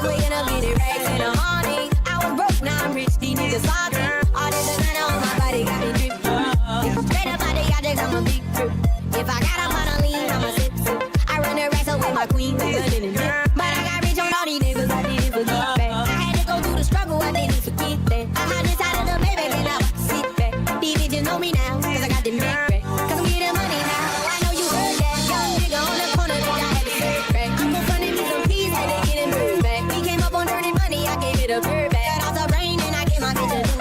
was waking up getting racks in the morning. I was broke, now I'm rich, these niggas salty. All this designer on my body got me drippin'. Straight up out the yacht, just I'm a big trip. If I got up on a lean, I'ma sip. I run the racks up with my queen, London and drip. But I got rich on all these niggas, I didn't forget that. I had to go through the struggle, I didn't forget that. I hide inside of the Maybach and I sit back. These bitches know me now, cause I got them big racks. Cause I'm getting money now, I know you heard that. Young nigga on the corner, bitch, I had to serve crack. I'm gon' front me some peas, had to get him bird back. We came up on dirty money, I gave it a bird back. Got off the brain and I gave my bitch a new.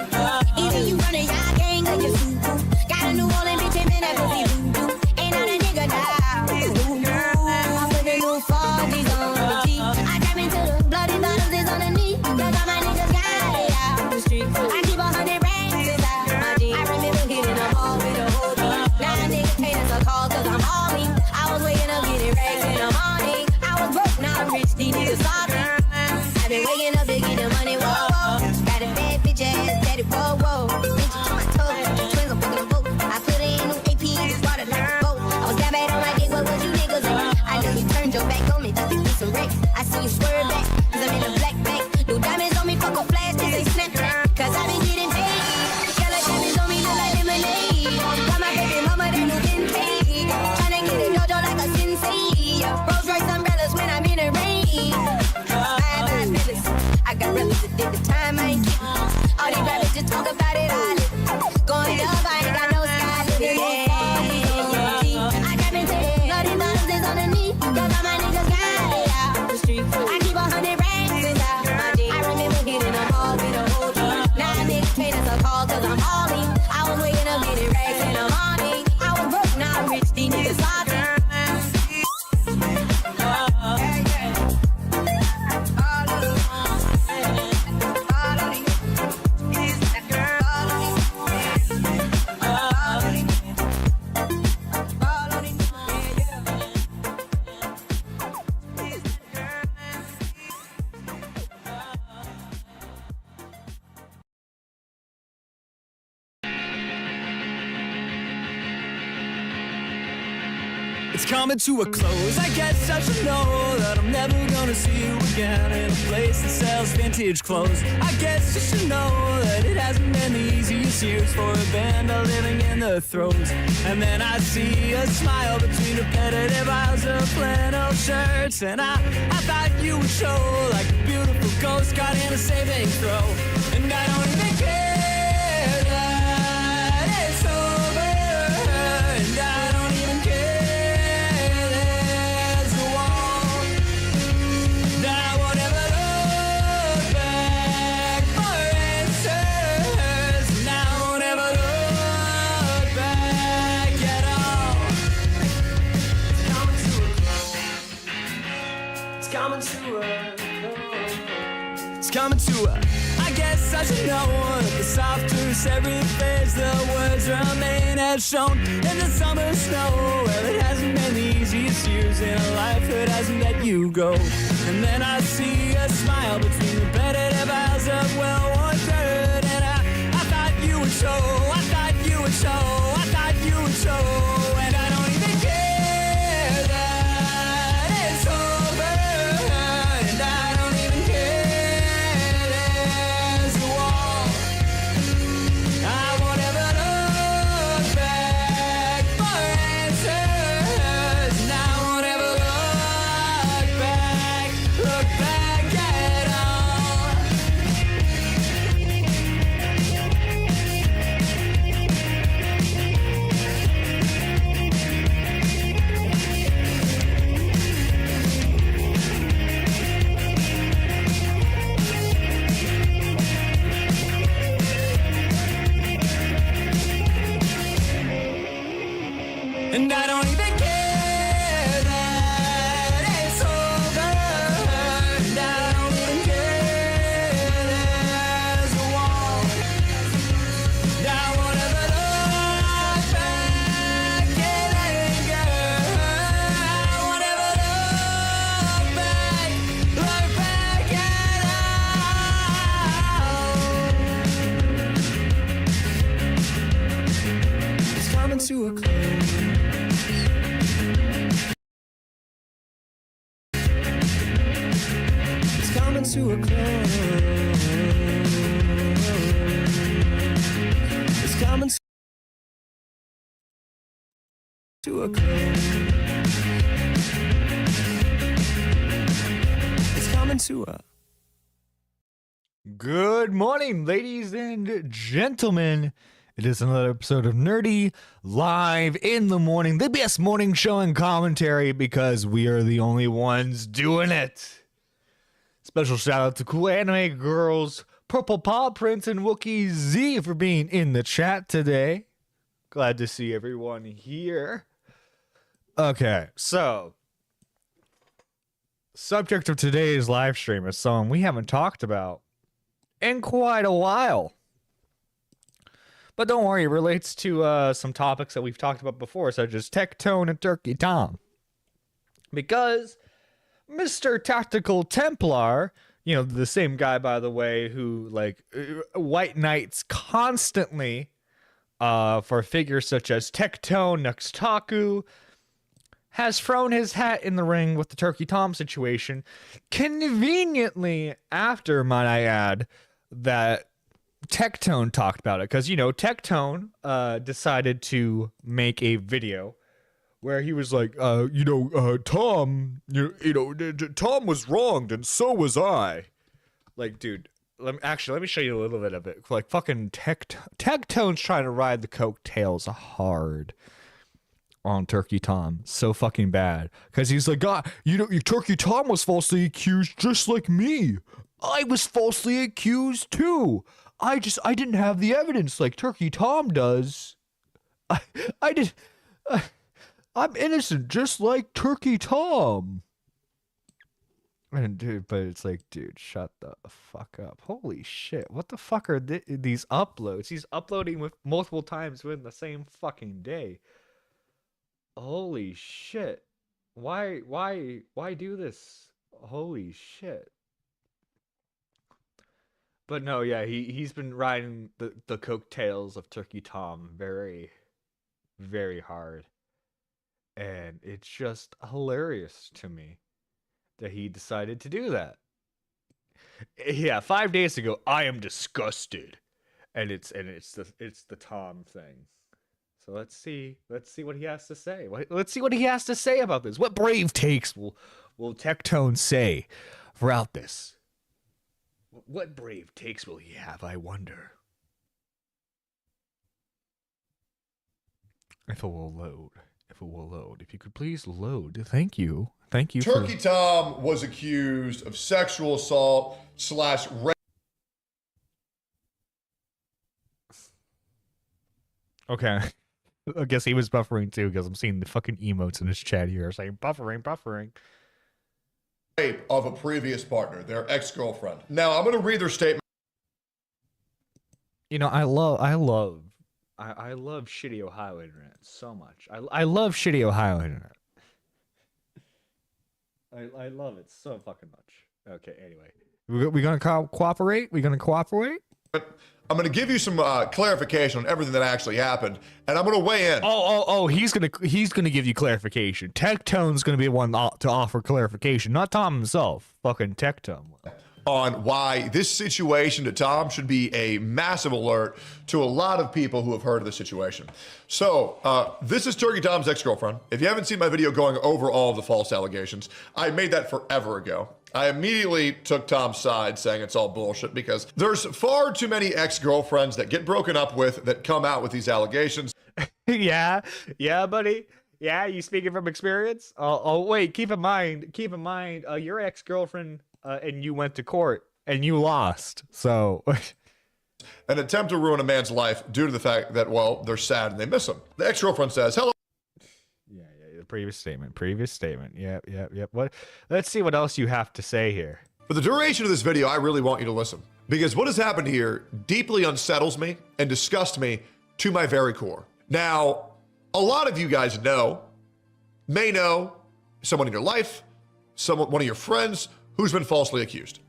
Either you running y'all gang or you super. Got a new Orleans bitch and man, that pussy voodoo. Ain't not a nigga die. I'm putting new 40s on the G. I trap into the bloody bottles is on the knee. Cause all my niggas got it out the street. I keep 100 racks inside my jeans. I remember hitting the mall with a whole team. Now a nigga paying us a call cause I'm hauling. I was waking up getting racks in the morning. I was broke, now I'm rich, these niggas salty. I've been waking up to get the money, whoa, whoa. Got a bad bitch ass, daddy, whoa, whoa. Bitch to my toes, twins, I'm fucking a boat. I put it in new AP, just water like a boat. I was that bad on my dick, what was you niggas like? I know you turned your back on me just to get some wrecks. I see you swerve back, cause I'm in a black bag. New diamonds on me, fuck a flash, this ain't Snapchat. Cause I been getting paid. Yellow diamonds on me look like lemonade. Got my baby mama, that new vintage. Tryna get a dojo like a sensei. Rolls Royce umbrellas when I'm in the rain. I got brothers that did the time, I ain't kidding. All these rap bitches talk about it, I live. Going up, I ain't got no sky limit. I trap into it, bloody bottles is on the knee. Cause all my niggas got it out the street. I keep 100 racks inside my jeans. I remember hitting the mall with a whole team. Now a nigga paying us a call cause I'm hauling. I was waking up getting racks in the morning. I was broke, now I'm rich, these niggas salty. It's coming to a close. I guess I should know that I'm never gonna see you again in a place that sells vintage clothes. I guess you should know that it hasn't been the easiest years for a band of living in the throes. And then I see a smile between repetitive aisles of flannel shirts, and I thought you would show like a beautiful ghost caught in a saving throw. And I don't even care that it's over, and I don't even care. Coming to a, I guess I should know that the softer every phase, the words remain as shown in the summer snow. Well, it hasn't been the easiest years in a life that hasn't let you go. And then I see a smile between repetitive aisles of well-worn dirt, and I thought you would show, I thought you would show, I thought you would show, and I don't even care that it's over, and I don't even care. And I don't even care that it's over, and I don't even care there's a wall. And I won't ever look back and anger. I won't ever look back at all. It's coming to a close. To to a close. It's coming to a close. It's coming to a. Good morning, ladies and gentlemen. It is another episode of Nerdy live in the morning, the best morning show and commentary because we are the only ones doing it. Special shout out to Cool Anime Girls, Purple Paw Prince, and Wookie Z for being in the chat today. Glad to see everyone here. Okay, so subject of today's live stream is someone we haven't talked about in quite a while. But don't worry, it relates to some topics that we've talked about before, such as Tectone and Turkey Tom. Because Mr. Tactical Templar, you know, the same guy, by the way, who, like, white knights constantly for figures such as Tectone, Nuxtaku, has thrown his hat in the ring with the Turkey Tom situation, conveniently after, might I add, that Tectone talked about it. Because, you know, Tectone decided to make a video where he was like, Tom, Tom was wronged and so was I. Like, dude, let me show you a little bit of it. Like, fucking Tectone's trying to ride the coattails hard on Turkey Tom, so fucking bad, because he's like, God, Turkey Tom was falsely accused just like me. I was falsely accused too. I didn't have the evidence like Turkey Tom does. I'm innocent just like Turkey Tom. And dude, but it's like, dude, shut the fuck up. Holy shit, what the fuck are these uploads? He's uploading with multiple times within the same fucking day. Holy shit. Why do this? Holy shit. But no, yeah, he's been riding the coattails of Turkey Tom very, very hard. And it's just hilarious to me that he decided to do that. Yeah, 5 days ago, I am disgusted. And it's the Tom thing. So let's see what he has to say. Let's see what he has to say about this. What brave takes will Tectone say throughout this? What brave takes will he have, I wonder? If it will load. If you could please load. Thank you. Turkey Tom was accused of sexual assault / rape. Okay. I guess he was buffering too, because I'm seeing the fucking emotes in his chat here saying buffering. Rape of a previous partner, their ex-girlfriend. Now, I'm going to read their statement. You know, I love shitty Ohio internet so much. I love shitty Ohio internet. I love it so fucking much. Okay, anyway. We gonna cooperate? I'm going to give you some clarification on everything that actually happened, and I'm going to weigh in. Oh, he's gonna give you clarification. Tectone's gonna be the one to offer clarification, not Tom himself. Fucking Tectone. On why this situation to Tom should be a massive alert to a lot of people who have heard of the situation. So, this is Turkey Tom's ex-girlfriend. If you haven't seen my video going over all of the false allegations, I made that forever ago. I immediately took Tom's side, saying it's all bullshit, because there's far too many ex-girlfriends that get broken up with that come out with these allegations. Yeah, buddy. Yeah, you speaking from experience? Oh, wait, keep in mind, your ex-girlfriend and you went to court and you lost. So an attempt to ruin a man's life due to the fact that, well, they're sad and they miss him. The ex-girlfriend says, hello. Yeah, the previous statement. Yep. What? Let's see what else you have to say here. For the duration of this video, I really want you to listen, because what has happened here deeply unsettles me and disgusts me to my very core. Now, a lot of you guys may know someone in your life, one of your friends who's been falsely accused.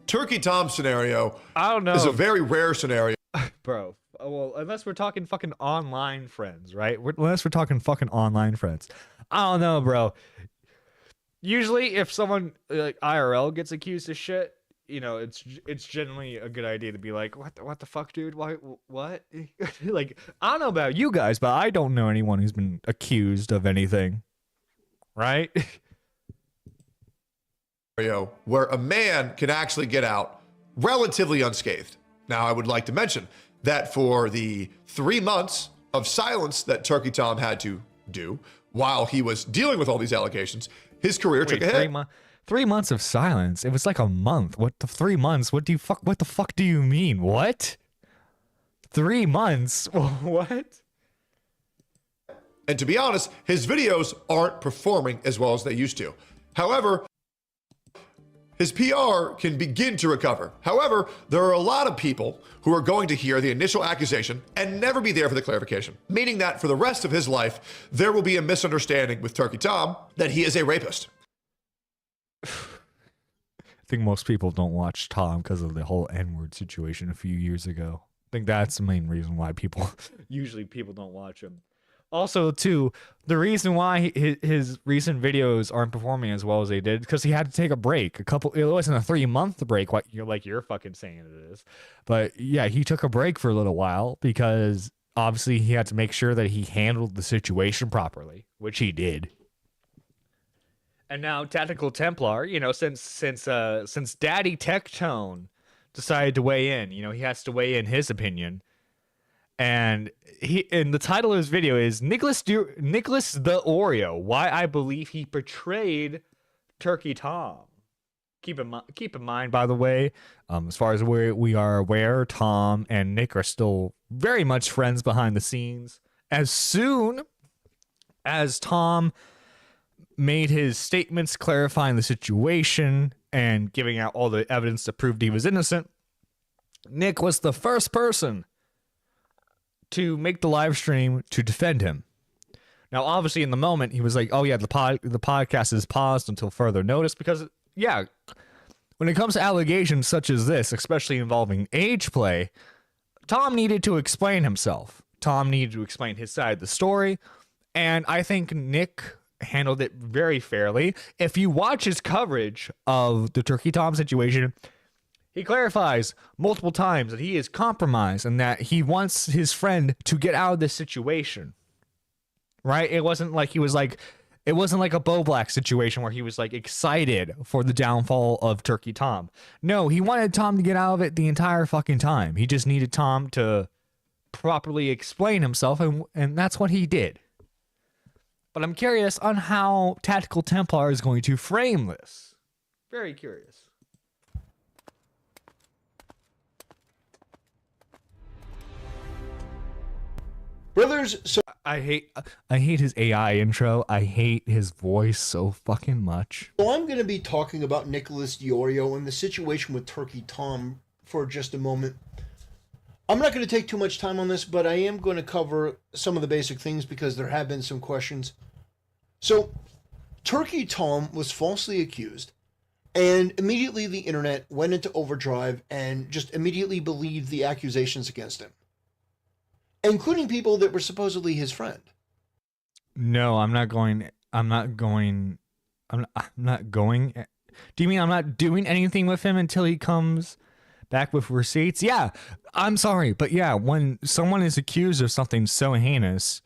Turkey Tom's scenario I don't know. is a very rare scenario. Bro, well, unless we're talking fucking online friends, right? Unless we're talking fucking online friends. I don't know, bro. Usually, if someone like IRL gets accused of shit, you know, it's generally a good idea to be like, what the fuck, dude? Why, what? Like, I don't know about you guys, but I don't know anyone who's been accused of anything, right? Where a man can actually get out relatively unscathed. Now, I would like to mention that for the 3 months of silence that Turkey Tom had to do while he was dealing with all these allegations, his career took a hit. 3 months of silence. It was like a month. What the 3 months? What the fuck do you mean? What? 3 months? What? And to be honest, his videos aren't performing as well as they used to. However, his PR can begin to recover. However, there are a lot of people who are going to hear the initial accusation and never be there for the clarification, meaning that for the rest of his life, there will be a misunderstanding with Turkey Tom that he is a rapist. I think most people don't watch Tom because of the whole N-word situation a few years ago. I think that's the main reason why usually people don't watch him. Also, too, the reason why his recent videos aren't performing as well as they did because he had to take a break. It wasn't a 3-month break, like you're fucking saying it is. But yeah, he took a break for a little while because obviously he had to make sure that he handled the situation properly, which he did. And now Tactical Templar, you know, since Daddy Tectone decided to weigh in, you know, he has to weigh in his opinion. And the title of his video is Nicholas the Oreo, why I believe he portrayed Turkey Tom. Keep in mind, by the way, as far as we are aware, Tom and Nick are still very much friends behind the scenes. As soon as Tom made his statements clarifying the situation and giving out all the evidence to prove he was innocent, Nick was the first person to make the live stream to defend him. Now, obviously, in the moment, he was like, oh, yeah, the podcast is paused until further notice because, yeah, when it comes to allegations such as this, especially involving age play, Tom needed to explain himself. Tom needed to explain his side of the story, and I think Nick handled it very fairly. If you watch his coverage of the Turkey Tom situation, he clarifies multiple times that he is compromised and that he wants his friend to get out of this situation. Right? It wasn't like a Bo Black situation where he was like excited for the downfall of Turkey Tom. No, he wanted Tom to get out of it the entire fucking time. He just needed Tom to properly explain himself, and that's what he did. But I'm curious on how Tactical Templar is going to frame this. Very curious. Brothers, so I hate his AI intro. I hate his voice so fucking much. I'm going to be talking about Nicholas Diorio and the situation with Turkey Tom for just a moment. I'm not going to take too much time on this, but I am going to cover some of the basic things because there have been some questions. So, Turkey Tom was falsely accused, and immediately the internet went into overdrive and just immediately believed the accusations against him, including people that were supposedly his friend. No, I'm not going. Do you mean I'm not doing anything with him until he comes back with receipts? Yeah, I'm sorry, but yeah, when someone is accused of something so heinous,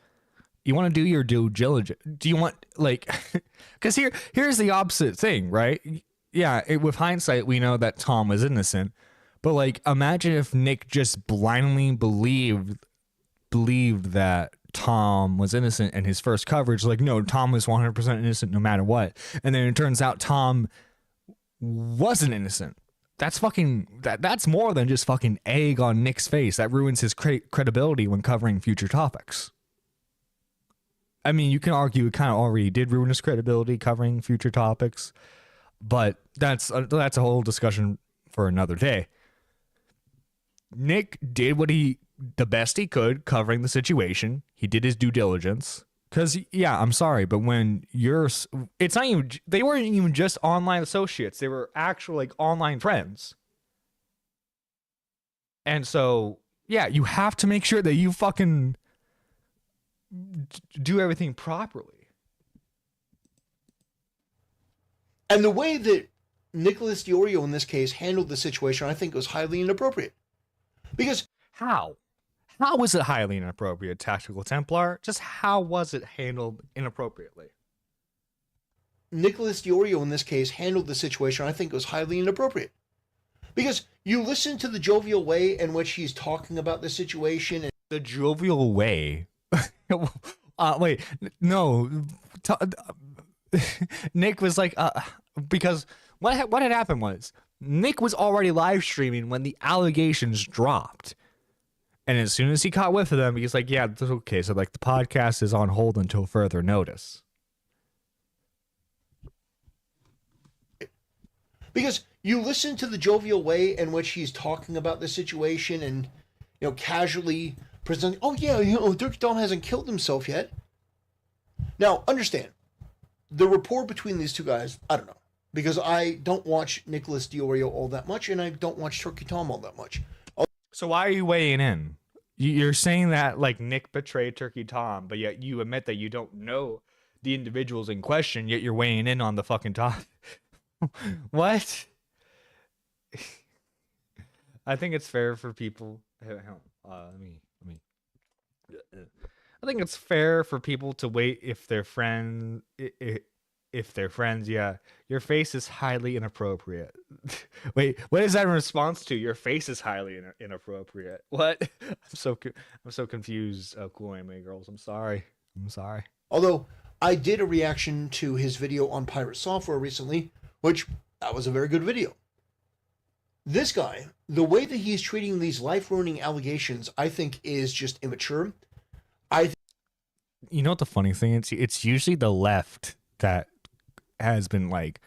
you want to do your due diligence. Do you want, like, because here's the opposite thing, right? Yeah, with hindsight, we know that Tom was innocent, but like, imagine if Nick just blindly believed that Tom was innocent in his first coverage. Like, no, Tom was 100% innocent no matter what. And then it turns out Tom wasn't innocent. That's that's more than just fucking egg on Nick's face. That ruins his credibility when covering future topics. I mean, you can argue it kind of already did ruin his credibility covering future topics, but that's a whole discussion for another day. Nick did the best he could covering the situation. He did his due diligence. Because, yeah, I'm sorry, but when it's not even, they weren't even just online associates. They were actual, like, online friends. And so, yeah, you have to make sure that you fucking do everything properly. And the way that Nicholas DiOrio in this case handled the situation, I think was highly inappropriate. Because How? How was it highly inappropriate, Tactical Templar? Just how was it handled inappropriately? Nicholas DiOrio in this case handled the situation, I think was highly inappropriate. Because you listen to the jovial way in which he's talking about the situation. And The jovial way. Wait, no. Nick was like, because what had happened was Nick was already live streaming when the allegations dropped. And as soon as he caught whiff of them, he's like, yeah, that's okay. So like the podcast is on hold until further notice. because you listen to the jovial way in which he's talking about the situation and, you know, casually presenting, oh yeah, you know, Dirk Dahl hasn't killed himself yet. Now, understand, the rapport between these two guys, I don't know, because I don't watch Nicholas DiOrio all that much, and I don't watch Turkey Tom all that much. So why are you weighing in? You're saying that like Nick betrayed Turkey Tom, but yet you admit that you don't know the individuals in question, yet you're weighing in on the fucking top. What? I think it's fair for people. Let me. I think it's fair for people to wait if they're friends. If they're friends, yeah. Your face is highly inappropriate. Wait, what is that in response to? Your face is highly inappropriate. What? I'm so confused. Cool anime girls. I'm sorry. Although I did a reaction to his video on Pirate Software recently, which that was a very good video. This guy, the way that he's treating these life-ruining allegations, I think is just immature. You know what the funny thing is? It's usually the left that has been like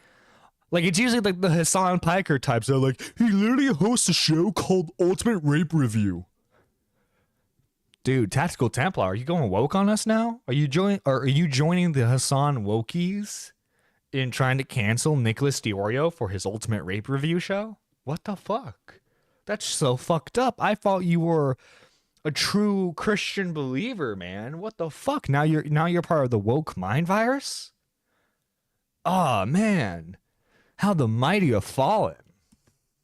it's usually like the Hassan Piker types that are like, he literally hosts a show called Ultimate Rape Review. Dude, Tactical Templar, are you going woke on us now? Are you joining the Hassan Wokies in trying to cancel Nicholas DiOrio for his Ultimate Rape Review show? What the fuck? That's so fucked up. I thought you were a true Christian believer, man. What the fuck? Now you're part of the woke mind virus? Oh man. How the mighty have fallen.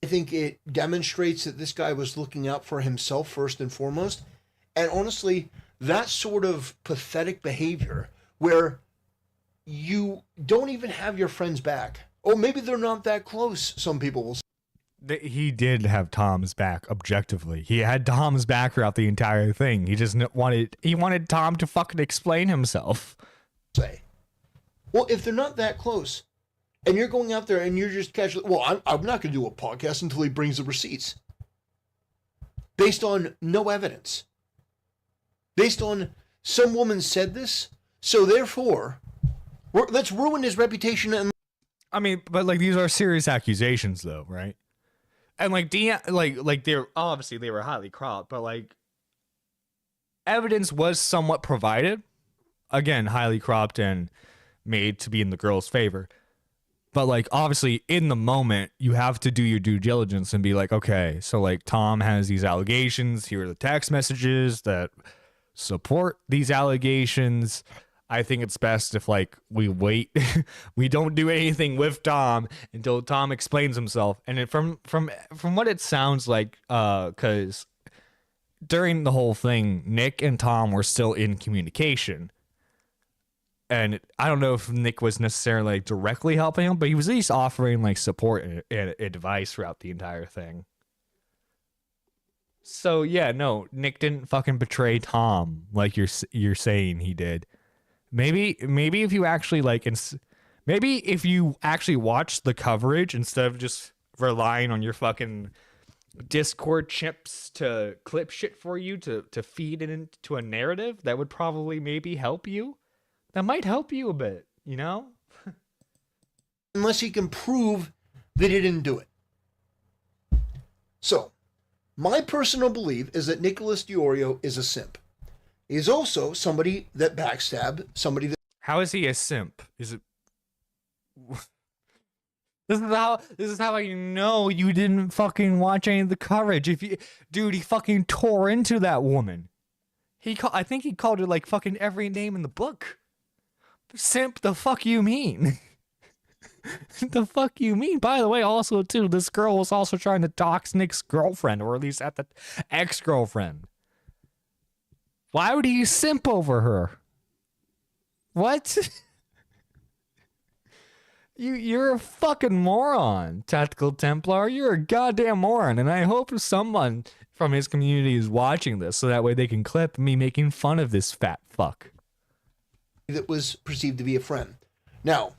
I think it demonstrates that this guy was looking out for himself first and foremost. And honestly, that sort of pathetic behavior where you don't even have your friends back. Or maybe they're not that close, some people will say. He did have Tom's back objectively. He had Tom's back throughout the entire thing. He just wanted Tom to fucking explain himself. Well, if they're not that close, and you're going out there and you're just casually, well, I'm not going to do a podcast until he brings the receipts. Based on no evidence. Based on some woman said this, so therefore, let's ruin his reputation. And I mean, but like these are serious accusations, though, right? And like they're obviously they were highly cropped, but like evidence was somewhat provided. Again, highly cropped and made to be in the girl's favor. But like obviously in the moment, you have to do your due diligence and be like, okay, so like Tom has these allegations. Here are the text messages that support these allegations. I think it's best if like we wait, we don't do anything with Tom until Tom explains himself. And from what it sounds like, because during the whole thing, Nick and Tom were still in communication. And I don't know if Nick was necessarily like directly helping him, but he was at least offering like support and advice throughout the entire thing. So yeah, no, Nick didn't fucking betray Tom like you're saying he did. Maybe if you actually like, maybe if you actually watch the coverage instead of just relying on your fucking Discord chips to clip shit for you to feed it into a narrative, that would probably maybe help you. That might help you a bit, you know? unless he can prove that he didn't do it. So, my personal belief is that Nicholas DiOrio is a simp. He's also somebody that backstabbed, somebody that... How is he a simp? Is it... This is how I know you didn't fucking watch any of the coverage. Dude, he fucking tore into that woman. I think he called her like fucking every name in the book. Simp, the fuck you mean? The fuck you mean? By the way, also too, this girl was also trying to dox Nick's girlfriend, or at least at the ex-girlfriend. Why would he simp over her? What? You're a fucking moron, Tactical Templar. You're a goddamn moron, and I hope someone from his community is watching this, so that way they can clip me making fun of this fat fuck. That was perceived to be a friend. Now,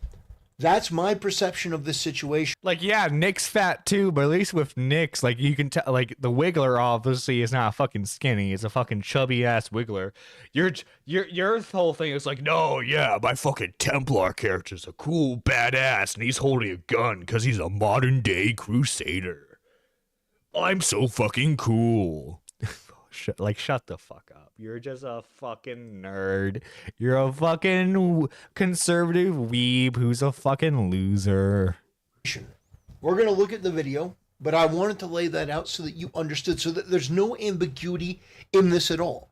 that's my perception of this situation. Like, yeah, Nick's fat too, but at least with Nick's, like, you can tell, like, the Wiggler obviously is not fucking skinny. It's a fucking chubby ass Wiggler. Your whole thing is like, no, yeah, my fucking Templar character's a cool badass, and he's holding a gun because he's a modern day crusader. I'm so fucking cool. Shut the fuck up. You're just a fucking nerd. You're a fucking conservative weeb who's a fucking loser. We're going to look at the video, but I wanted to lay that out so that you understood, so that there's no ambiguity in this at all.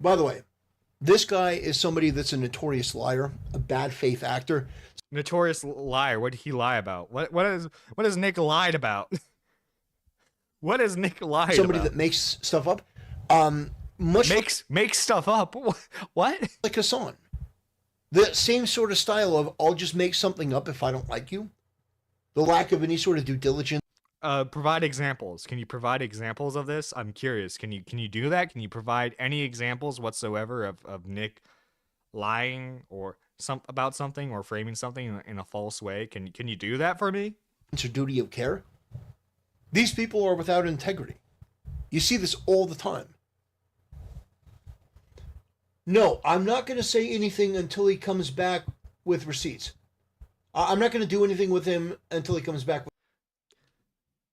By the way, this guy is somebody that's a notorious liar, a bad faith actor. Notorious liar. What did he lie about? What has Nick lied about? What has Nick lied Somebody about? that makes stuff up. Makes stuff up. What? Like Hassan. The same sort of style of, I'll just make something up if I don't like you. The lack of any sort of due diligence. Provide examples. Can you provide examples of this? I'm curious. Can you do that? Can you provide any examples whatsoever of Nick lying or about something or framing something in a false way? Can you do that for me? Or duty of care. These people are without integrity. You see this all the time. No, I'm not going to say anything until he comes back with receipts. I'm not going to do anything with him until he comes back.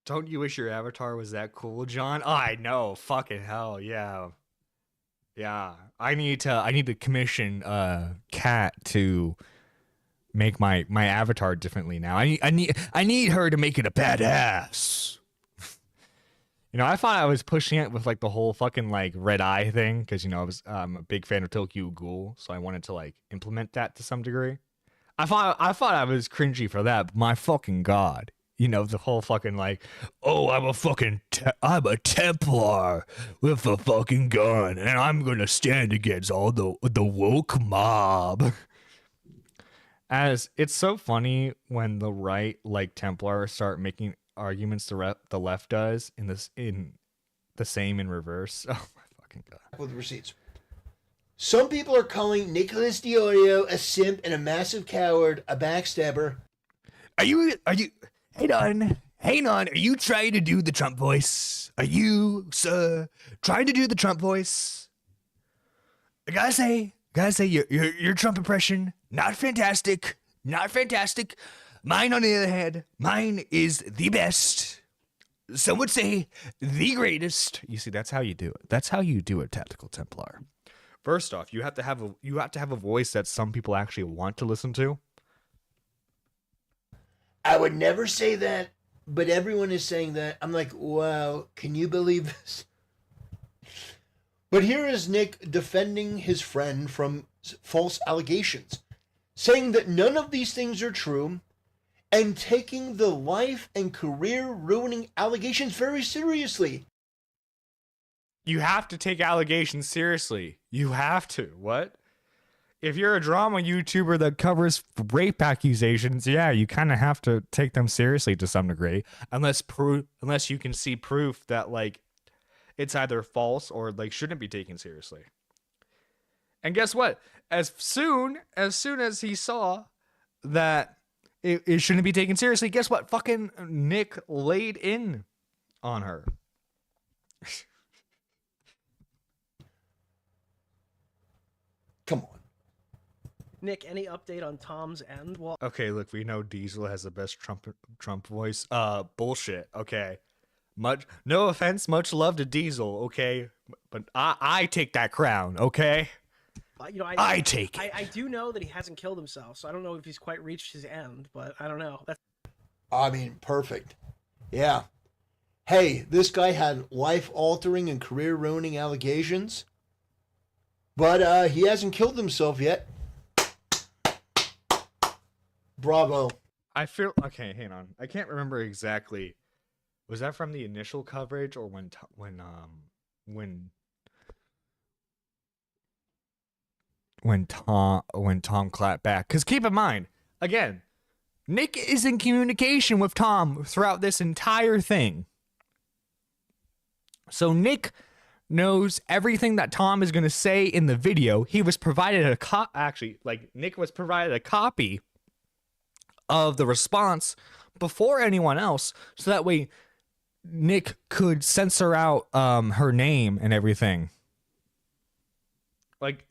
Don't you wish your avatar was that cool, John? I know. Fucking hell, yeah. Yeah. I need to commission Kat to make my avatar differently now. I need her to make it a badass. You know, I thought I was pushing it with like the whole fucking like red eye thing because, you know, I'm a big fan of Tokyo Ghoul, so I wanted to like implement that to some degree. I thought I was cringy for that, but my fucking god, you know, the whole fucking like, oh, I'm a Templar with a fucking gun, and I'm gonna stand against all the woke mob. As it's so funny when the right, like Templar, start making arguments the left does in the same in reverse. Oh my fucking god. With receipts. Some people are calling Nicholas Diorio a simp and a massive coward, a backstabber. Are you hang on, are you trying to do the Trump voice? Are you, sir, trying to do the Trump voice? I gotta say your Trump impression, not fantastic. Mine, on the other hand, mine is the best. Some would say the greatest. You see, that's how you do it. That's how you do it, Tactical Templar. First off, you have to have a voice that some people actually want to listen to. I would never say that, but everyone is saying that. I'm like, wow, can you believe this? But here is Nick defending his friend from false allegations, saying that none of these things are true, and taking the life and career ruining allegations very seriously. You have to take allegations seriously. You have to. What? If you're a drama YouTuber that covers rape accusations, yeah, you kind of have to take them seriously to some degree, unless you can see proof that like it's either false or like shouldn't be taken seriously. And guess what? As soon as he saw that it shouldn't be taken seriously, guess what? Fucking Nick laid in on her. Come on. Nick, any update on Tom's end? Well, okay, look, we know Diesel has the best Trump voice. Bullshit. Okay. No offense, much love to Diesel, okay? But I take that crown, okay? you know, I take it. I do know that he hasn't killed himself, so I don't know if he's quite reached his end, but I don't know. I mean, perfect. Yeah. Hey, this guy had life-altering and career-ruining allegations, but he hasn't killed himself yet. Bravo. I feel okay. Hang on, I can't remember exactly. Was that from the initial coverage or when Tom clapped back? Because keep in mind, again, Nick is in communication with Tom throughout this entire thing. So Nick knows everything that Tom is going to say in the video. He was provided Nick was provided a copy of the response before anyone else, so that way Nick could censor out her name and everything. Like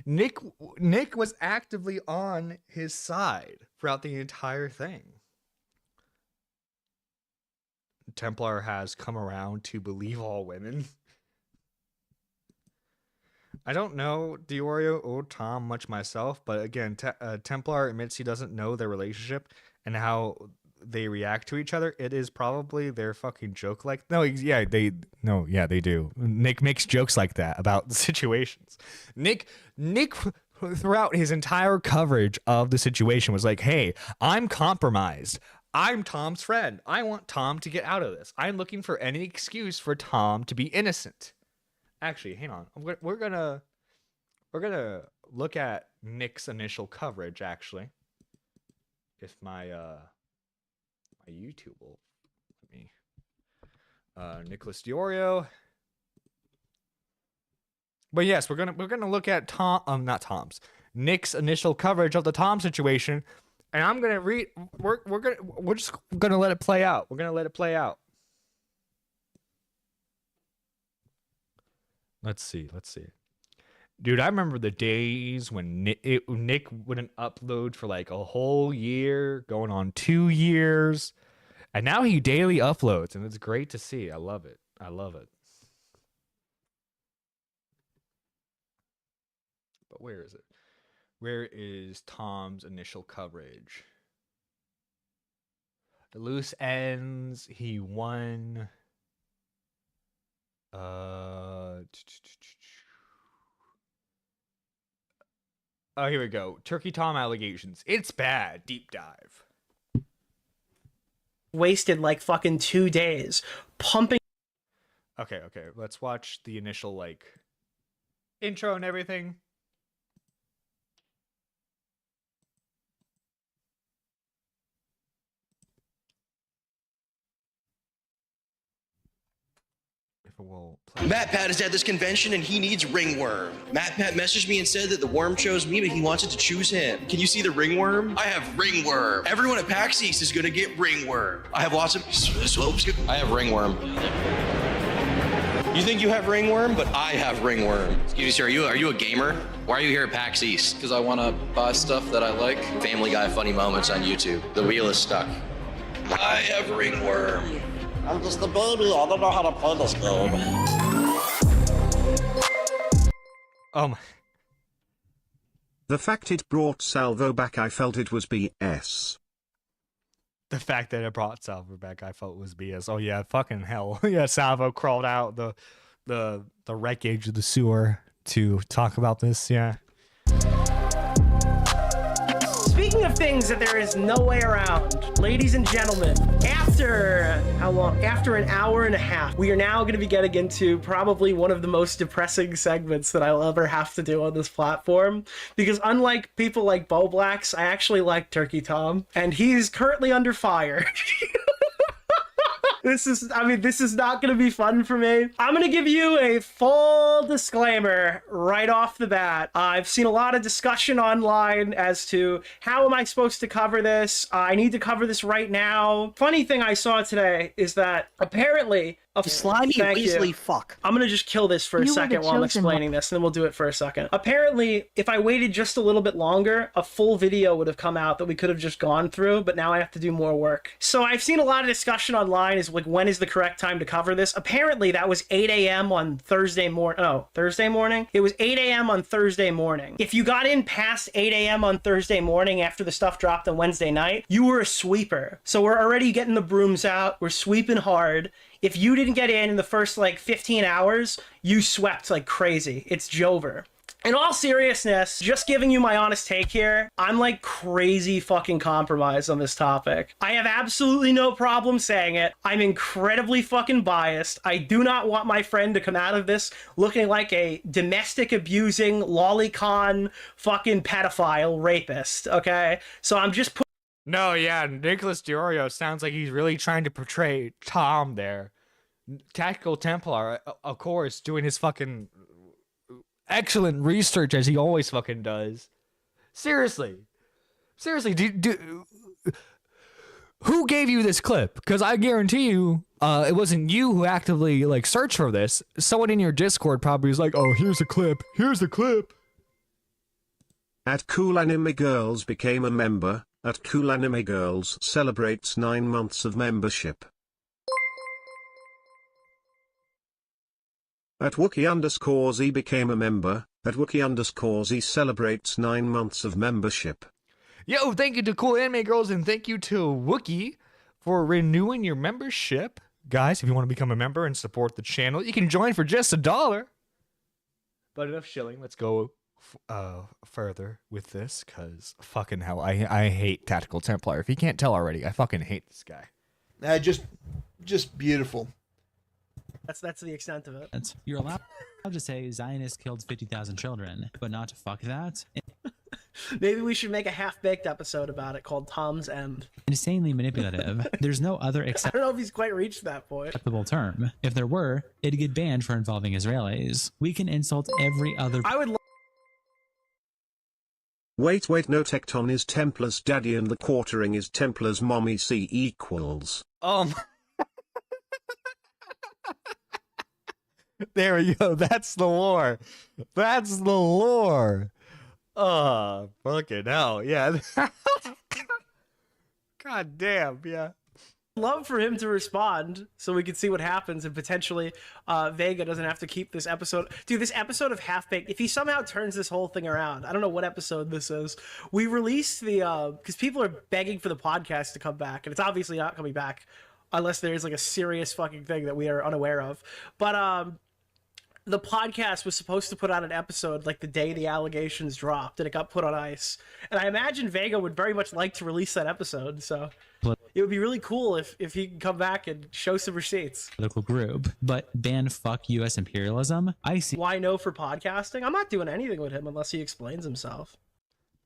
Nick was actively on his side throughout the entire thing. Templar has come around to believe all women. I don't know Diorio or Tom much myself, but again, Templar admits he doesn't know their relationship and how they react to each other. It is probably their fucking joke. Like, they do. Nick makes jokes like that about the situations. Nick throughout his entire coverage of the situation was like, hey, I'm compromised. I'm Tom's friend. I want Tom to get out of this. I'm looking for any excuse for Tom to be innocent. Actually, hang on. We're gonna look at Nick's initial coverage. Actually, if my my YouTube will let me. Nicholas Diorio. But yes, we're gonna look at Nick's initial coverage of the Tom situation. And I'm gonna read. We're just gonna let it play out. We're gonna let it play out. Let's see. Dude, I remember the days when Nick wouldn't upload for like a whole year, going on 2 years, and now he daily uploads, and it's great to see. I love it. But where is it? Where is Tom's initial coverage? The loose ends. He won. Oh, here we go. Turkey Tom allegations. It's bad. Deep dive. Wasted like fucking 2 days pumping. Okay. Let's watch the initial like intro and everything. Matt Pat is at this convention and he needs ringworm. Matt Pat messaged me and said that the worm chose me, but he wanted to choose him. Can you see the ringworm? I have ringworm. Everyone at PAX East is gonna get ringworm. I have lots of slopes. I have ringworm. You think you have ringworm, but I have ringworm. Excuse me, sir, are you a gamer? Why are you here at PAX East? Because I want to buy stuff that I like. Family Guy funny moments on YouTube. The wheel is stuck. I have ringworm. I'm just a baby. I don't know how to play this game. The fact it brought Salvo back, I felt it was BS. The fact that it brought Salvo back, I felt was BS. Oh yeah, fucking hell. Yeah, Salvo crawled out the wreckage of the sewer to talk about this. Yeah. Speaking of things that there is no way around, ladies and gentlemen, after how long? After an hour and a half, we are now going to be getting into probably one of the most depressing segments that I'll ever have to do on this platform. Because unlike people like Bo Blacks, I actually like Turkey Tom, and he's currently under fire. This is not going to be fun for me. I'm going to give you a full disclaimer right off the bat. I've seen a lot of discussion online as to how am I supposed to cover this? I need to cover this right now. Funny thing I saw today is that apparently... Slimy Weasley fuck. I'm gonna just kill this for a second while I'm explaining this, and then we'll do it for a second. Apparently, if I waited just a little bit longer, a full video would have come out that we could have just gone through, but now I have to do more work. So I've seen a lot of discussion online is like, when is the correct time to cover this? Apparently, that was 8 a.m. on Thursday morning. Oh, Thursday morning? It was 8 a.m. on Thursday morning. If you got in past 8 a.m. on Thursday morning after the stuff dropped on Wednesday night, you were a sweeper. So we're already getting the brooms out. We're sweeping hard. If you didn't get in the first like 15 hours, you swept like crazy. It's Jover. In all seriousness, just giving you my honest take here, I'm like crazy fucking compromised on this topic. I have absolutely no problem saying it. I'm incredibly fucking biased. I do not want my friend to come out of this looking like a domestic abusing, lolicon, fucking pedophile rapist, okay? So I'm just No, yeah, Nicholas DiOrio sounds like he's really trying to portray Tom there. Tactical Templar, of course, doing his fucking excellent research as he always fucking does. Seriously, who gave you this clip? Because I guarantee you, it wasn't you who actively like searched for this. Someone in your Discord probably was like, "Oh, here's a clip. Here's the clip." At Cool Anime Girls became a member. At Cool Anime Girls celebrates 9 months of membership. At Wookie_Z became a member. At Wookie_Z celebrates 9 months of membership. Yo, thank you to Cool Anime Girls and thank you to Wookie for renewing your membership. Guys, if you want to become a member and support the channel, you can join for just $1. But enough shilling. Let's go further with this, because fucking hell, I hate Tactical Templar. If you can't tell already, I fucking hate this guy. Just beautiful. That's the extent of it. You're allowed to say Zionists killed 50,000 children, but not to fuck that. Maybe we should make a half-baked episode about it called Tom's End. Insanely manipulative. There's no other I don't know if he's quite reached that point. acceptable term. If there were, it'd get banned for involving Israelis. We can insult every other. I would. Wait, no, Tecton is Templar's daddy and the quartering is Templar's mommy. C equals. There we go. That's the lore. That's the lore. Oh, fucking hell. Yeah. God damn. Yeah. Love for him to respond so we can see what happens and potentially Vega doesn't have to keep this episode. Dude, this episode of Half Baked, if he somehow turns this whole thing around, I don't know what episode this is. We released the, because people are begging for the podcast to come back, and it's obviously not coming back unless there's like a serious fucking thing that we are unaware of. But the podcast was supposed to put out an episode like the day the allegations dropped, and it got put on ice. And I imagine Vega would very much like to release that episode, so it would be really cool if he can come back and show some receipts. Political group, but ban fuck U.S. imperialism. I see. Why no for podcasting? I'm not doing anything with him unless he explains himself.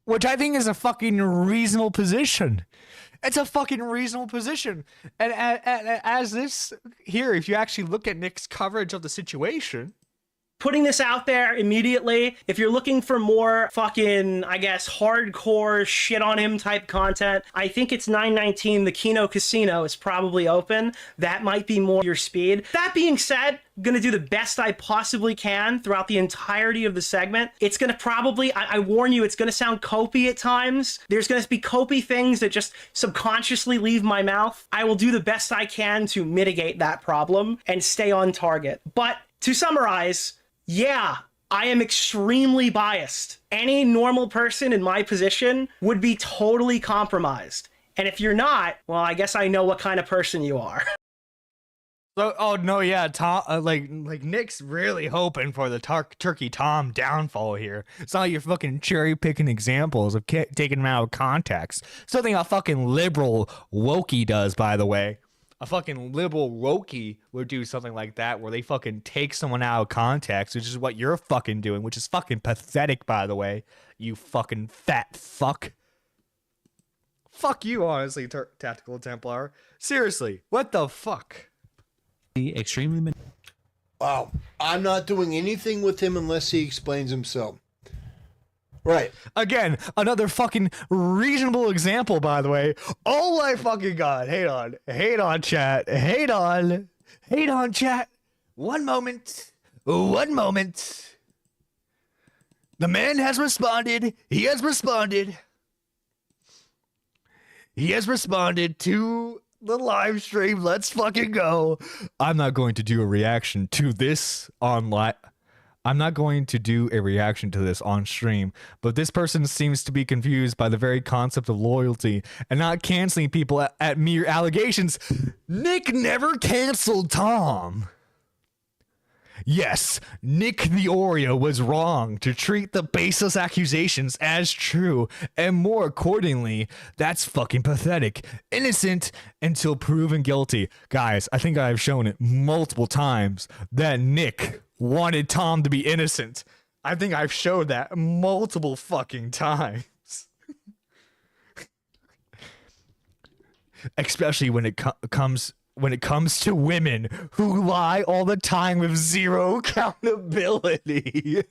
Which I think is a fucking reasonable position. It's a fucking reasonable position. And as this here, if you actually look at Nick's coverage of the situation, putting this out there immediately, if you're looking for more fucking, I guess, hardcore shit on him type content, I think it's 919. The Kino Casino is probably open. That might be more your speed. That being said, I'm gonna do the best I possibly can throughout the entirety of the segment. It's gonna probably, I warn you, it's gonna sound copy at times. There's gonna be copy things that just subconsciously leave my mouth. I will do the best I can to mitigate that problem and stay on target. But to summarize, yeah, I am extremely biased. Any normal person in my position would be totally compromised. And if you're not, well, I guess I know what kind of person you are. So, oh no, yeah, Tom, like Nick's really hoping for the Turkey Tom downfall here. It's not like you're fucking cherry picking examples of taking them out of context. Something a fucking liberal wokey does, by the way. A fucking liberal wokey would do something like that, where they fucking take someone out of context, which is what you're fucking doing, which is fucking pathetic, by the way. You fucking fat fuck. Fuck you, honestly, Tactical Templar. Seriously, what the fuck? Extremely. Wow, I'm not doing anything with him unless he explains himself. Right. Again, another fucking reasonable example, by the way. Oh my fucking god. Hate on, chat. Hate on, chat. One moment. The man has responded. He has responded to the live stream. Let's fucking go. I'm not going to do a reaction to this online. I'm not going to do a reaction to this on stream, but this person seems to be confused by the very concept of loyalty and not canceling people at mere allegations. Nick never canceled Tom. Yes, Nick the Oreo was wrong to treat the baseless accusations as true, and more accordingly, that's fucking pathetic. Innocent until proven guilty. Guys, I think I've shown it multiple times that Nick wanted Tom to be innocent. I think I've showed that multiple fucking times. Especially when it comes to women who lie all the time with zero accountability.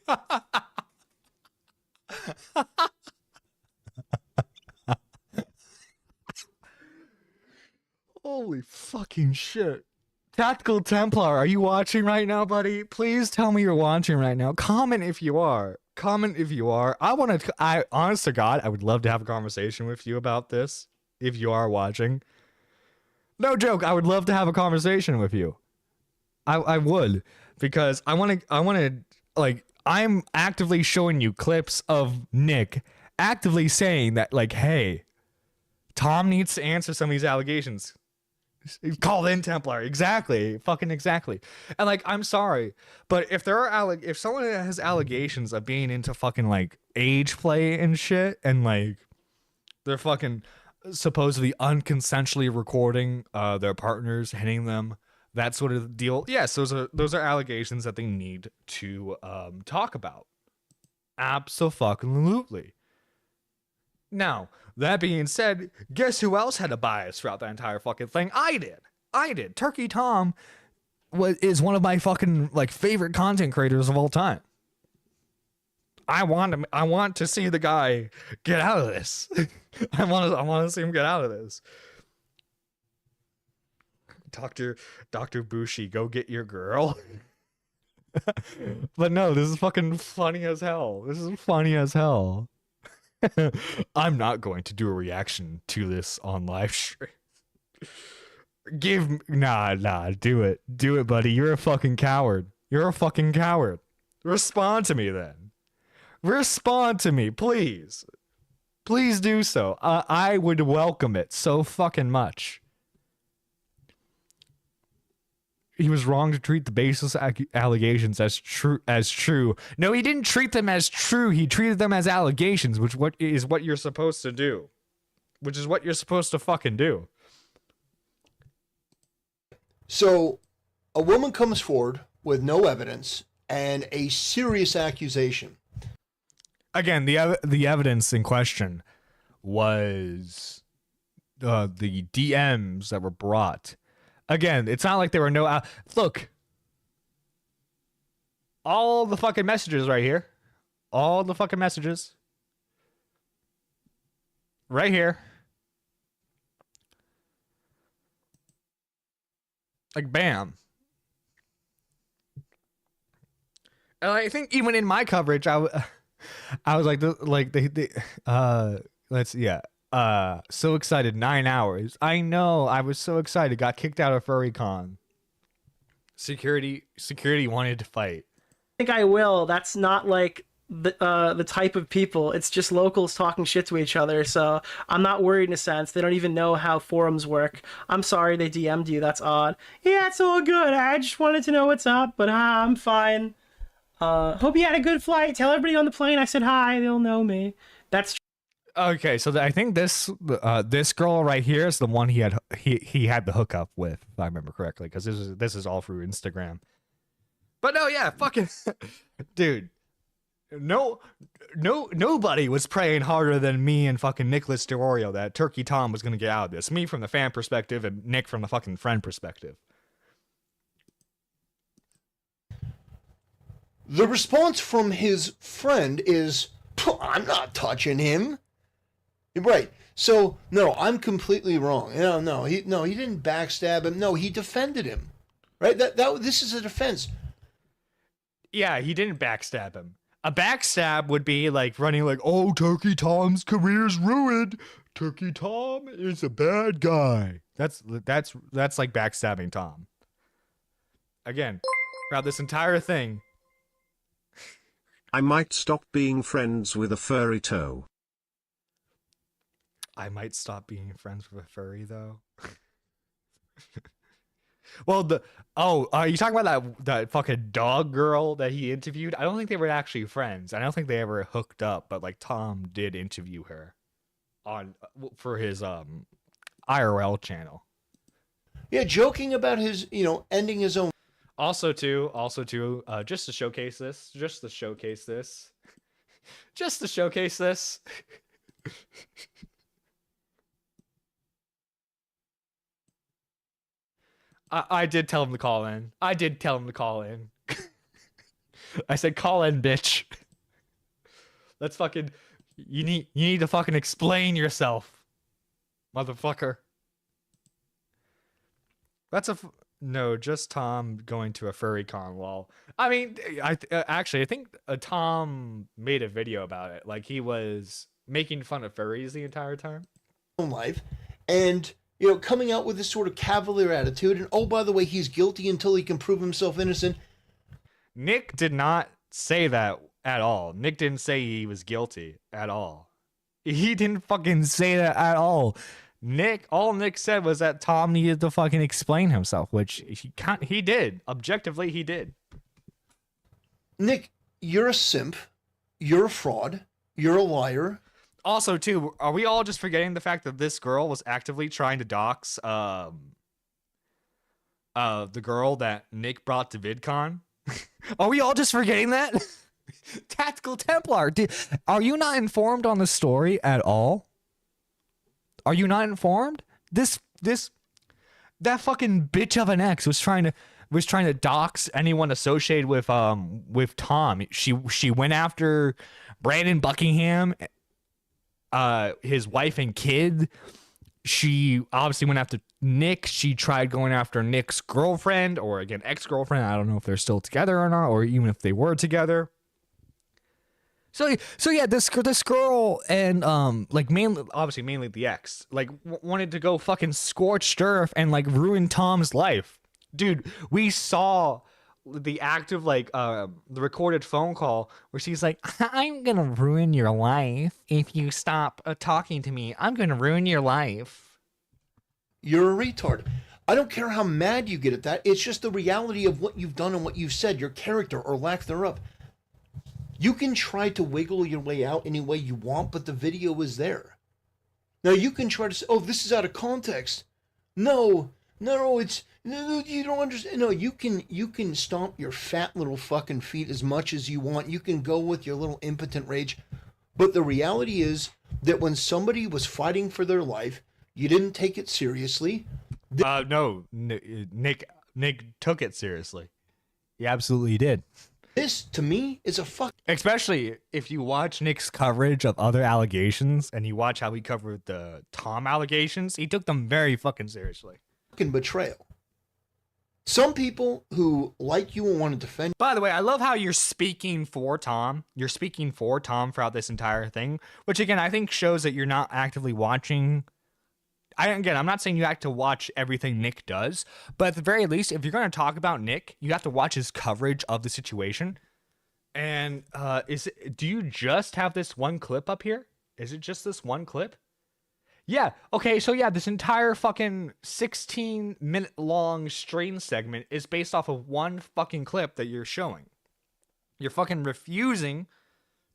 Holy fucking shit. Tactical Templar, are you watching right now, buddy? Please tell me you're watching right now. Comment if you are. Comment if you are. Honest to God, I would love to have a conversation with you about this if you are watching. No joke, I would love to have a conversation with you. I would, because I want to like, I'm actively showing you clips of Nick actively saying that, like, hey, Tom needs to answer some of these allegations. Call in Templar. Exactly. Fucking exactly. And like, I'm sorry, but if there are if someone has allegations of being into fucking like age play and shit, and like they're fucking supposedly unconsensually recording their partners hitting them, that sort of deal, yes, those are allegations that they need to talk about. Absolutely. Now, that being said, guess who else had a bias throughout that entire fucking thing? I did. Turkey Tom is one of my fucking like favorite content creators of all time. I want to see the guy get out of this. I want to see him get out of this. Dr. Bushi, go get your girl. But no, this is fucking funny as hell. I'm not going to do a reaction to this on live stream. Do it, buddy. You're a fucking coward. Respond to me then. Respond to me, please. Please do so. I would welcome it so fucking much. He was wrong to treat the baseless allegations as true. No, he didn't treat them as true. He treated them as allegations, which is what you're supposed to do. Which is what you're supposed to fucking do. So, a woman comes forward with no evidence and a serious accusation. Again, the evidence in question was the DMs that were brought. Again, it's not like there were no... look. All the fucking messages right here. All the fucking messages. Right here. Like, bam. And I think even in my coverage, I was so excited. 9 hours. I know. I was so excited. Got kicked out of FurryCon. Security wanted to fight. I think I will. That's not like the type of people. It's just locals talking shit to each other. So I'm not worried in a sense. They don't even know how forums work. I'm sorry they DM'd you. That's odd. Yeah, it's all good. I just wanted to know what's up, but I'm fine. Hope you had a good flight. Tell everybody on the plane I said hi. They'll know me. That's okay. So I think this girl right here is the one he had the hookup with, if I remember correctly, because this is all through Instagram. But no, yeah, fucking dude. Nobody was praying harder than me and fucking Nicholas DeOrio that Turkey Tom was gonna get out of this. Me from the fan perspective and Nick from the fucking friend perspective. The response from his friend is, I'm not touching him. Right. So, no, I'm completely wrong. No, he didn't backstab him. No, he defended him. Right? This is a defense. Yeah, he didn't backstab him. A backstab would be like running like, oh, Turkey Tom's career's ruined. Turkey Tom is a bad guy. That's like backstabbing Tom. Again, throughout this entire thing. I might stop being friends with a furry toe. I might stop being friends with a furry, though. Well, are you talking about that fucking dog girl that he interviewed? I don't think they were actually friends. I don't think they ever hooked up, but like Tom did interview her for his IRL channel. Yeah, joking about his, ending his own. Also too, just to showcase this, I did tell him to call in. I said, call in, bitch. Let's fucking, you need to fucking explain yourself, motherfucker. No, just Tom going to a furry con, lol. I mean, I think Tom made a video about it. Like, he was making fun of furries the entire time. Life, and coming out with this sort of cavalier attitude, and oh, by the way, he's guilty until he can prove himself innocent. Nick did not say that at all. Nick didn't say he was guilty at all. He didn't fucking say that at all. All Nick said was that Tom needed to fucking explain himself, which he did. Objectively, he did. Nick, you're a simp. You're a fraud. You're a liar. Also, too, are we all just forgetting the fact that this girl was actively trying to dox the girl that Nick brought to VidCon? Are we all just forgetting that? Tactical Templar, are you not informed on the story at all? Are you not informed? That fucking bitch of an ex was trying to dox anyone associated with Tom. She went after Brandon Buckingham, his wife and kid. She obviously went after Nick. She tried going after Nick's girlfriend, or again ex-girlfriend. I don't know if they're still together or not, or even if they were together. So yeah, this girl and mainly the ex, like wanted to go fucking scorched earth and like ruin Tom's life. Dude, we saw the active the recorded phone call where she's like, I'm gonna ruin your life if you stop talking to me. I'm gonna ruin your life. You're a retard. I don't care how mad you get at that. It's just the reality of what you've done and what you've said, your character or lack thereof. You can try to wiggle your way out any way you want, but the video is there. Now you can try to say, oh, this is out of context. No, you don't understand. No, you can stomp your fat little fucking feet as much as you want. You can go with your little impotent rage. But the reality is that when somebody was fighting for their life, you didn't take it seriously. No, Nick took it seriously. He absolutely did. This, to me, is a fuck. Especially if you watch Nick's coverage of other allegations and you watch how he covered the Tom allegations, he took them very fucking seriously. Fucking betrayal. Some people who like you and want to defend. By the way, I love how you're speaking for Tom. You're speaking for Tom throughout this entire thing, which again, I think shows that you're not actively watching. I'm not saying you have to watch everything Nick does, but at the very least, if you're going to talk about Nick, you have to watch his coverage of the situation. And do you just have this one clip up here? Is it just this one clip? Yeah. Okay. So yeah, this entire fucking 16-minute long stream segment is based off of one fucking clip that you're showing. You're fucking refusing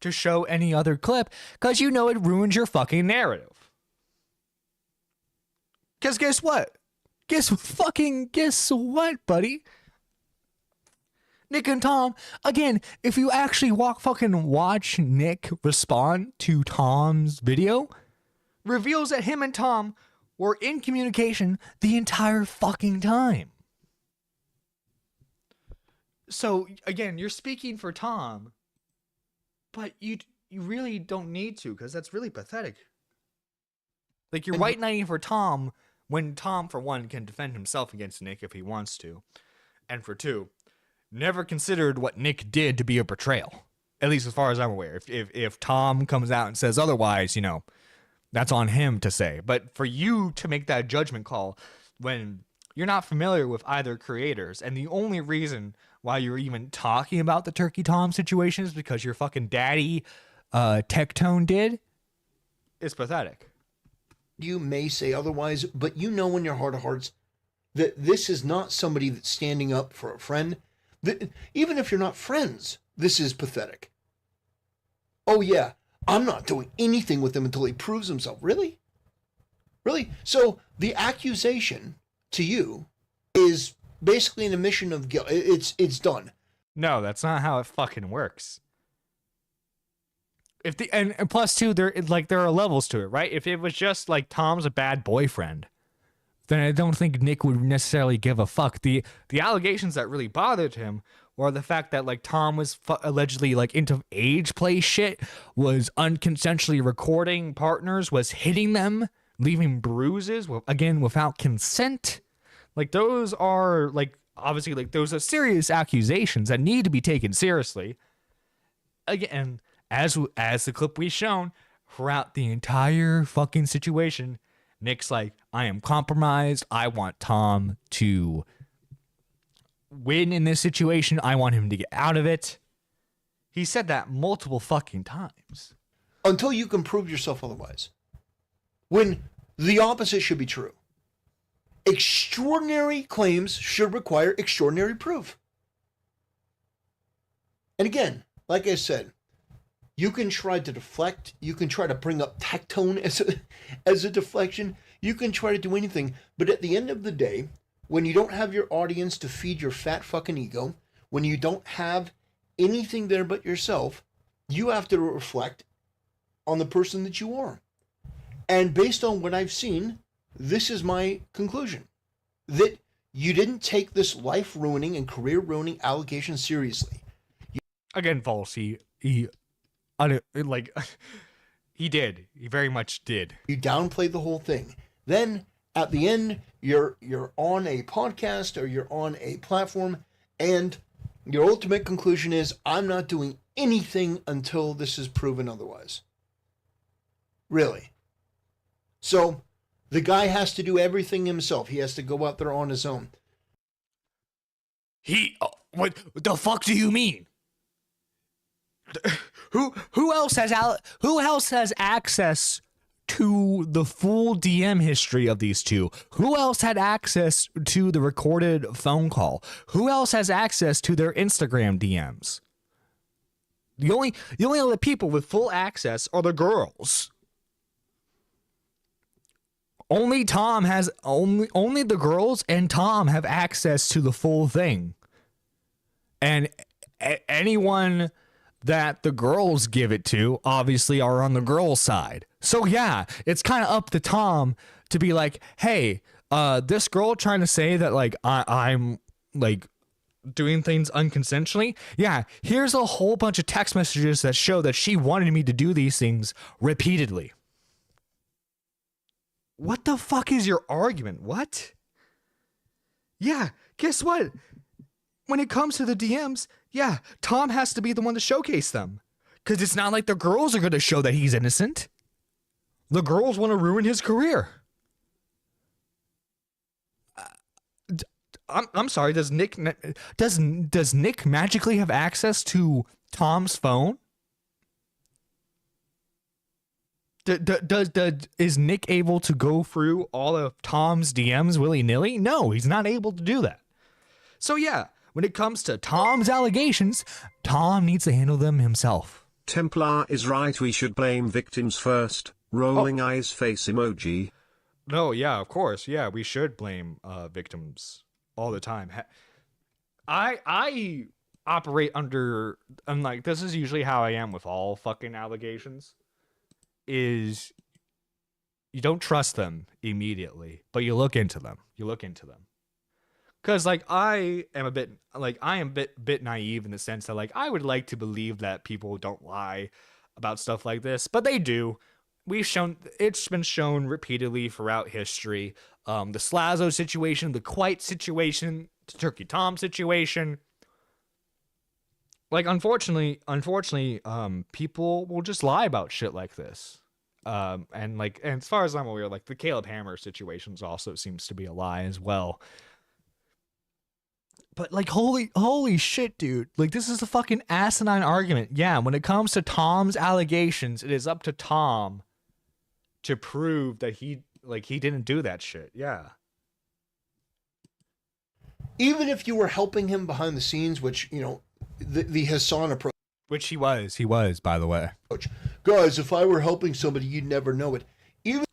to show any other clip because you know it ruins your fucking narrative. Because guess what? Guess what, buddy? Nick and Tom, again, if you actually watch Nick respond to Tom's video, reveals that him and Tom were in communication the entire fucking time. So, again, you're speaking for Tom, but you really don't need to, because that's really pathetic. Like, you're white knighting for Tom when Tom, for one, can defend himself against Nick if he wants to. And for two, never considered what Nick did to be a betrayal. At least as far as I'm aware. If Tom comes out and says otherwise, that's on him to say. But for you to make that judgment call when you're not familiar with either creators, and the only reason why you're even talking about the Turkey Tom situation is because your fucking daddy, Tectone did, is pathetic. You may say otherwise, but you know in your heart of hearts that this is not somebody that's standing up for a friend. That, even if you're not friends, this is pathetic. Oh yeah, I'm not doing anything with him until he proves himself. Really? Really? So the accusation to you is basically an admission of guilt. It's done. No, that's not how it fucking works. If the and plus too, there are levels to it, right? If it was just like Tom's a bad boyfriend, then I don't think Nick would necessarily give a fuck. The allegations that really bothered him were the fact that like Tom was allegedly like into age play shit, was unconsensually recording partners, was hitting them, leaving bruises, again without consent. Like those are like obviously like those are serious accusations that need to be taken seriously. Again, as the clip we've shown throughout the entire fucking situation, Nick's like, I am compromised. I want Tom to win in this situation. I want him to get out of it. He said that multiple fucking times. Until you can prove yourself otherwise. When the opposite should be true. Extraordinary claims should require extraordinary proof. And again, like I said, you can try to deflect. You can try to bring up tectone as a deflection. You can try to do anything. But at the end of the day, when you don't have your audience to feed your fat fucking ego, when you don't have anything there but yourself, you have to reflect on the person that you are. And based on what I've seen, this is my conclusion. That you didn't take this life-ruining and career-ruining allegation seriously. Again, false. He did. He very much did. You downplayed the whole thing. Then at the end, you're on a podcast or you're on a platform, and your ultimate conclusion is, I'm not doing anything until this is proven otherwise. Really. So the guy has to do everything himself. He has to go out there on his own. What the fuck do you mean? Who else has access to the full DM history of these two? Who else had access to the recorded phone call? Who else has access to their Instagram DMs? The only other people with full access are the girls. Only the girls and Tom have access to the full thing. And anyone that the girls give it to obviously are on the girls' side. So yeah, it's kind of up to Tom to be like, hey, this girl trying to say that like I'm like doing things unconsensually. Yeah, here's a whole bunch of text messages that show that she wanted me to do these things repeatedly. What the fuck is your argument? What? Yeah, guess what? When it comes to the DMs, yeah, Tom has to be the one to showcase them. Because it's not like the girls are going to show that he's innocent. The girls want to ruin his career. I'm sorry, does Nick magically have access to Tom's phone? Is Nick able to go through all of Tom's DMs willy-nilly? No, he's not able to do that. So yeah, when it comes to Tom's allegations, Tom needs to handle them himself. Templar is right, we should blame victims first. Rolling eyes face emoji. No, yeah, of course. Yeah, we should blame victims all the time. I operate under, and like, this is usually how I am with all fucking allegations, is you don't trust them immediately, but you look into them. Because like I am a bit naive in the sense that like I would like to believe that people don't lie about stuff like this, but they do. It's been shown repeatedly throughout history. The Slazo situation, the Quite situation, the Turkey Tom situation. Like unfortunately, people will just lie about shit like this. And as far as I'm aware, like the Caleb Hammer situations also seems to be a lie as well. But like holy shit, dude. Like this is a fucking asinine argument. Yeah, when it comes to Tom's allegations, it is up to Tom to prove that he didn't do that shit. Yeah. even if you were helping him behind the scenes, which, you know, the Hassan approach. Which he was, by the way. Guys, if I were helping somebody, you'd never know it. Even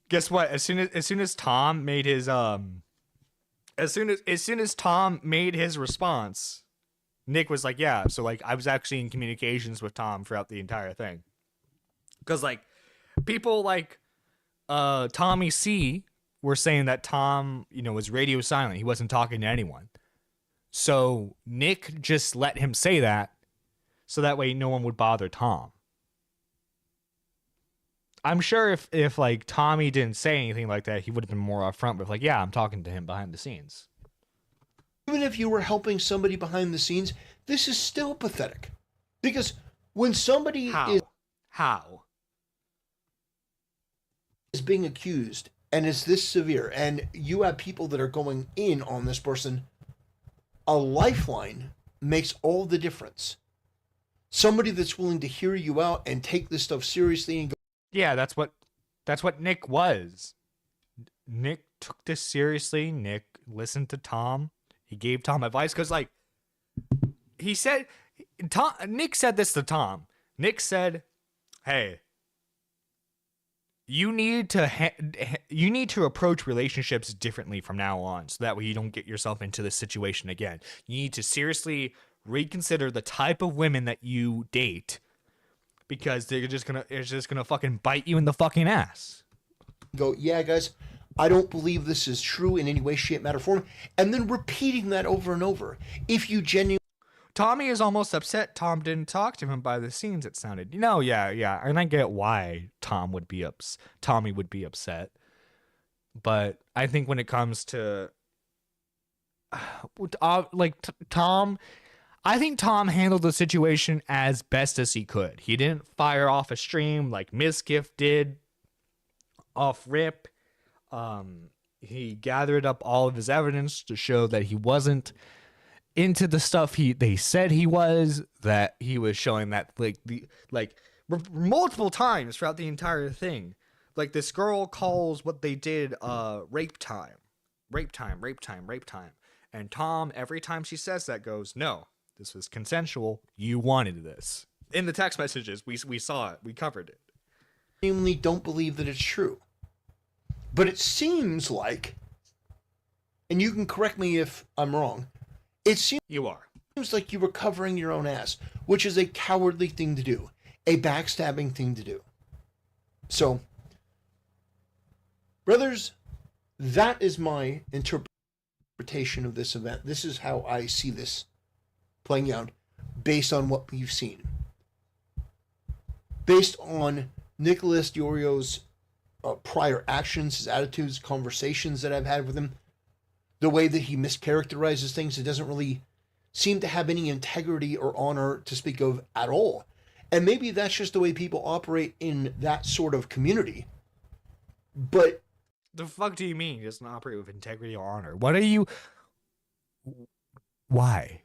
guess what? As soon as Tom made his as soon as Tom made his response, Nick was like, yeah, so like I was actually in communications with Tom throughout the entire thing. Cuz like people like Tommy C were saying that Tom, you know, was radio silent. He wasn't talking to anyone. So Nick just let him say that so that way no one would bother Tom. I'm sure if like Tommy didn't say anything like that, he would have been more upfront with like, yeah, I'm talking to him behind the scenes. Even if you were helping somebody behind the scenes, this is still pathetic. Because when somebody is being accused and it's this severe, and you have people that are going in on this person, a lifeline makes all the difference. Somebody that's willing to hear you out and take this stuff seriously and go, yeah, that's what Nick was. Nick took this seriously. Nick listened to Tom. He gave Tom advice because, like, he said, Nick said this to Tom. Nick said, "Hey, you need to approach relationships differently from now on, so that way you don't get yourself into this situation again. You need to seriously reconsider the type of women that you date." Because it's just gonna fucking bite you in the fucking ass. Go, yeah, guys, I don't believe this is true in any way, shape, matter, form, and then repeating that over and over. If you genuinely, Tommy is almost upset Tom didn't talk to him by the scenes. It sounded, yeah, and I get why Tommy would be upset, but I think when it comes to Tom. I think Tom handled the situation as best as he could. He didn't fire off a stream like Mizgift did off rip. He gathered up all of his evidence to show that he wasn't into the stuff they said he was, that he was showing that multiple times throughout the entire thing. Like, this girl calls what they did rape time. And Tom, every time she says that, goes, no. This was consensual. You wanted this. In the text messages, we saw it. We covered it. I genuinely don't believe that it's true. But it seems like, and you can correct me if I'm wrong, it seems like you were covering your own ass, which is a cowardly thing to do, a backstabbing thing to do. So, brothers, that is my interpretation of this event. This is how I see this playing out based on what we've seen. Based on Nicholas Diorio's prior actions, his attitudes, conversations that I've had with him, the way that he mischaracterizes things, it doesn't really seem to have any integrity or honor to speak of at all. And maybe that's just the way people operate in that sort of community. But the fuck do you mean he doesn't operate with integrity or honor? Why?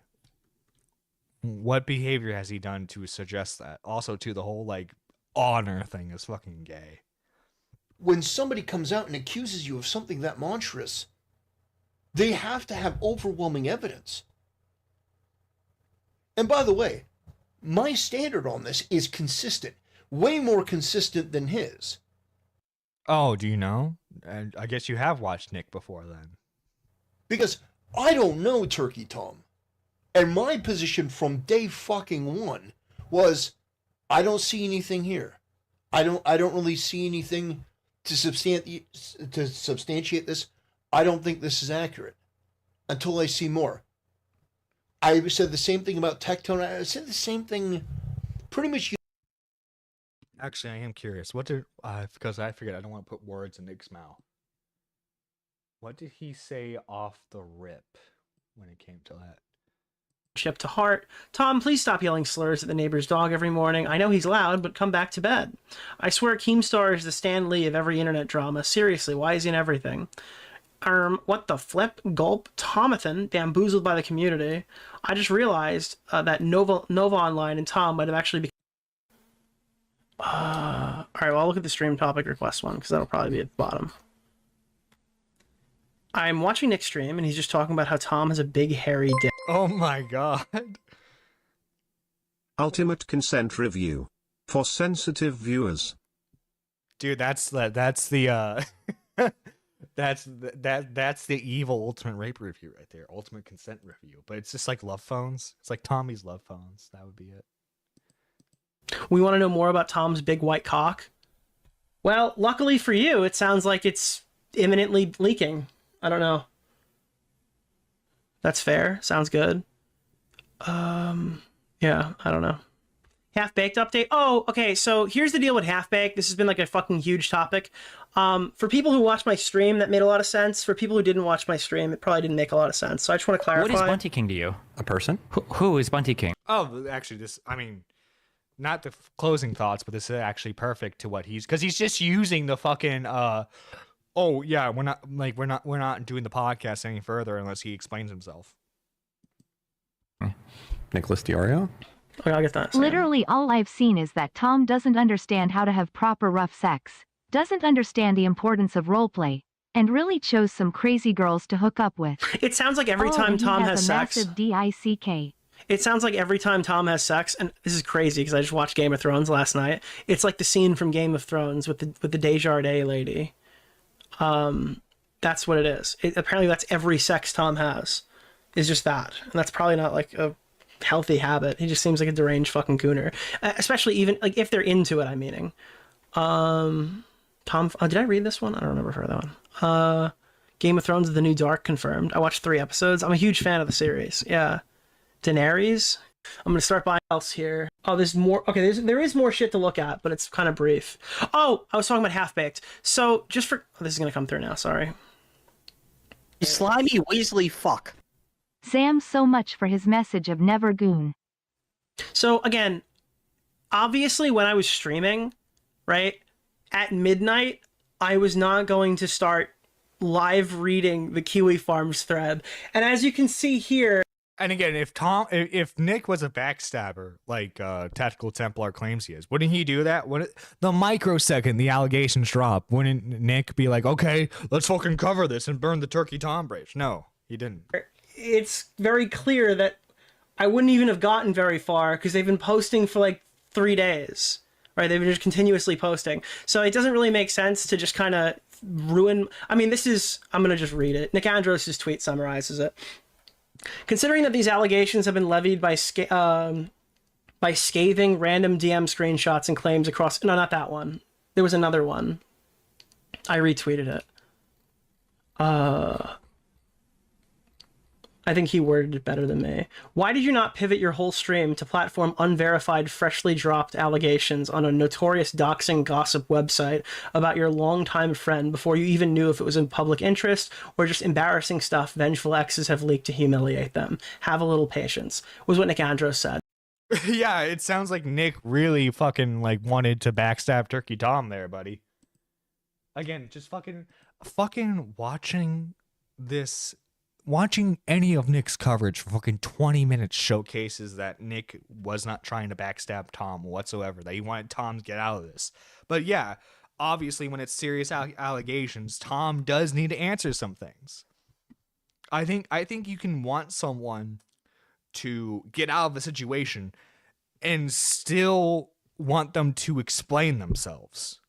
What behavior has he done to suggest that? Also, to the whole, like, honor thing is fucking gay. When somebody comes out and accuses you of something that monstrous, they have to have overwhelming evidence. And by the way, my standard on this is consistent. Way more consistent than his. Oh, do you know? I guess you have watched Nick before then. Because I don't know Turkey Tom. And my position from day fucking one was, I don't see anything here. I don't really see anything to substantiate this. I don't think this is accurate until I see more. I said the same thing about Tectone. I said the same thing pretty much. Actually, I am curious. What did because I forget. I don't want to put words in Nick's mouth. What did he say off the rip when it came to that? Ship to heart. Tom, please stop yelling slurs at the neighbor's dog every morning. I know he's loud, but come back to bed. I swear Keemstar is the Stan Lee of every internet drama. Seriously, why is he in everything? What the flip? Gulp. Tomathan, bamboozled by the community. I just realized that Nova Online and Tom might have actually been... Alright, well, I'll look at the stream topic request one, because that'll probably be at the bottom. I'm watching Nick's stream, and he's just talking about how Tom has a big hairy dick. Oh my god. Ultimate consent review. For sensitive viewers. Dude, that's the that's the evil ultimate rape review right there. Ultimate consent review. But it's just like love phones. It's like Tommy's love phones. That would be it. We want to know more about Tom's big white cock. Well, luckily for you, it sounds like it's imminently leaking. I don't know. That's fair. Sounds good. Yeah, I don't know. Half-Baked update. Oh, okay, so here's the deal with Half-Baked. This has been like a fucking huge topic. For people who watched my stream, that made a lot of sense. For people who didn't watch my stream, it probably didn't make a lot of sense. So I just want to clarify. What is Bunty King to you? A person? Who is Bunty King? Oh, actually, not the closing thoughts, but this is actually perfect to what because he's just using the fucking, oh yeah, we're not doing the podcast any further unless he explains himself. Nicholas Diorio? Okay, I'll get that. Literally all I've seen is that Tom doesn't understand how to have proper rough sex, doesn't understand the importance of roleplay, and really chose some crazy girls to hook up with. It sounds like every time Tom has sex. Massive DICK. It sounds like every time Tom has sex, and this is crazy because I just watched Game of Thrones last night. It's like the scene from Game of Thrones with the Desjardins lady. That's what it is. Apparently that's every sex Tom has, is just that. And that's probably not like a healthy habit. He just seems like a deranged fucking gooner. Especially even like if they're into it, I'm meaning. Tom, did I read this one? I don't remember if I read that one. Game of Thrones: The New Dark confirmed. I watched 3 episodes. I'm a huge fan of the series. Yeah. Daenerys. I'm gonna start buying else here. Oh, there's more. Okay, there is more shit to look at, but it's kind of brief. Oh, I was talking about Half-Baked. So just for this is gonna come through now. Sorry. You slimy Weasley fuck. Sam so much for his message of never goon. So again, obviously when I was streaming, right, at midnight, I was not going to start live reading the Kiwi Farms thread. And as you can see here, and again, if Nick was a backstabber like Tactical Templar claims he is, wouldn't he do that? The microsecond the allegations drop, wouldn't Nick be like, okay, let's fucking cover this and burn the Turkey Tom bridge? No, he didn't. It's very clear that I wouldn't even have gotten very far because they've been posting for like 3 days, right? They've been just continuously posting. So it doesn't really make sense to just kind of ruin. I mean, I'm going to just read it. Nick Andros' tweet summarizes it. Considering that these allegations have been levied by scathing random DM screenshots and claims across... No, not that one. There was another one. I retweeted it. I think he worded it better than me. Why did you not pivot your whole stream to platform unverified, freshly dropped allegations on a notorious doxing gossip website about your longtime friend before you even knew if it was in public interest or just embarrassing stuff vengeful exes have leaked to humiliate them? Have a little patience, was what Nick Andros said. Yeah, it sounds like Nick really fucking like wanted to backstab Turkey Tom there, buddy. Again, just fucking watching this... Watching any of Nick's coverage for fucking 20 minutes showcases that Nick was not trying to backstab Tom whatsoever, that he wanted Tom to get out of this. But yeah, obviously when it's serious allegations, Tom does need to answer some things. I think you can want someone to get out of a situation and still want them to explain themselves.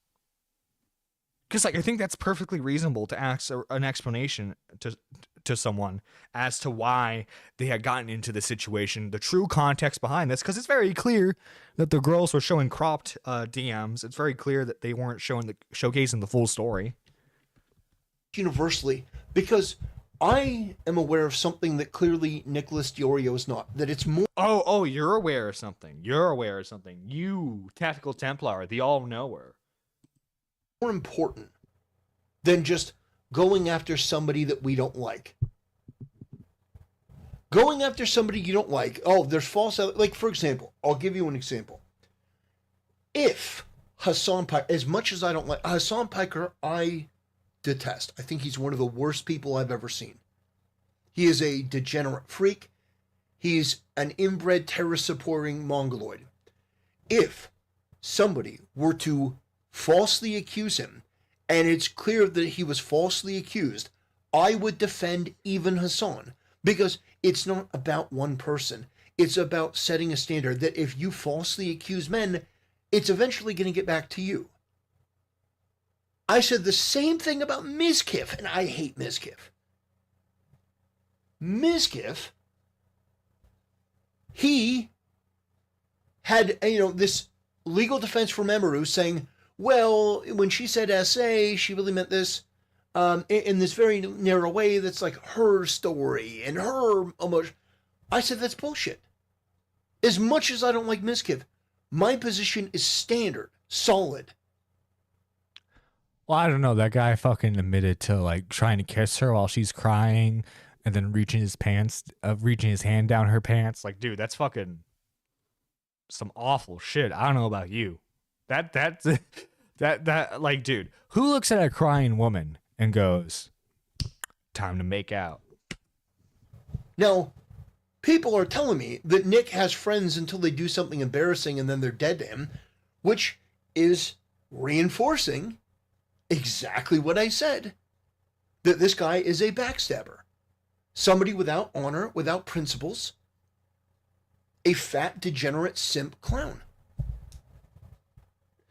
Because I think that's perfectly reasonable to ask an explanation to someone as to why they had gotten into the situation, the true context behind this, because it's very clear that the girls were showing cropped DMs. It's very clear that they weren't showcasing the full story. Universally, because I am aware of something that clearly Nicholas Diorio is not. That it's more... Oh, you're aware of something. You, Tactical Templar, the all-knower. More important than just going after somebody that we don't like. Going after somebody you don't like. Oh, there's false... Like, for example, I'll give you an example. If Hassan Piker... As much as I don't like... Hassan Piker, I detest. I think he's one of the worst people I've ever seen. He is a degenerate freak. He's an inbred terrorist-supporting mongoloid. If somebody were to falsely accuse him, and it's clear that he was falsely accused, I would defend even Hassan, because it's not about one person. It's about setting a standard that if you falsely accuse men, it's eventually going to get back to you. I said the same thing about Mizkif, and I hate Mizkif. Mizkif, he had, this legal defense for Memoru saying, well, when she said SA, she really meant this in this very narrow way that's like her story and her emotion. I said that's bullshit. As much as I don't like Mizkif, my position is standard, solid. Well, I don't know. That guy fucking admitted to like trying to kiss her while she's crying and then reaching his hand down her pants. Like, dude, that's fucking some awful shit. I don't know about you. That's like, dude, who looks at a crying woman and goes, time to make out? Now, people are telling me that Nick has friends until they do something embarrassing and then they're dead to him, which is reinforcing exactly what I said. That this guy is a backstabber. Somebody without honor, without principles. A fat, degenerate simp clown.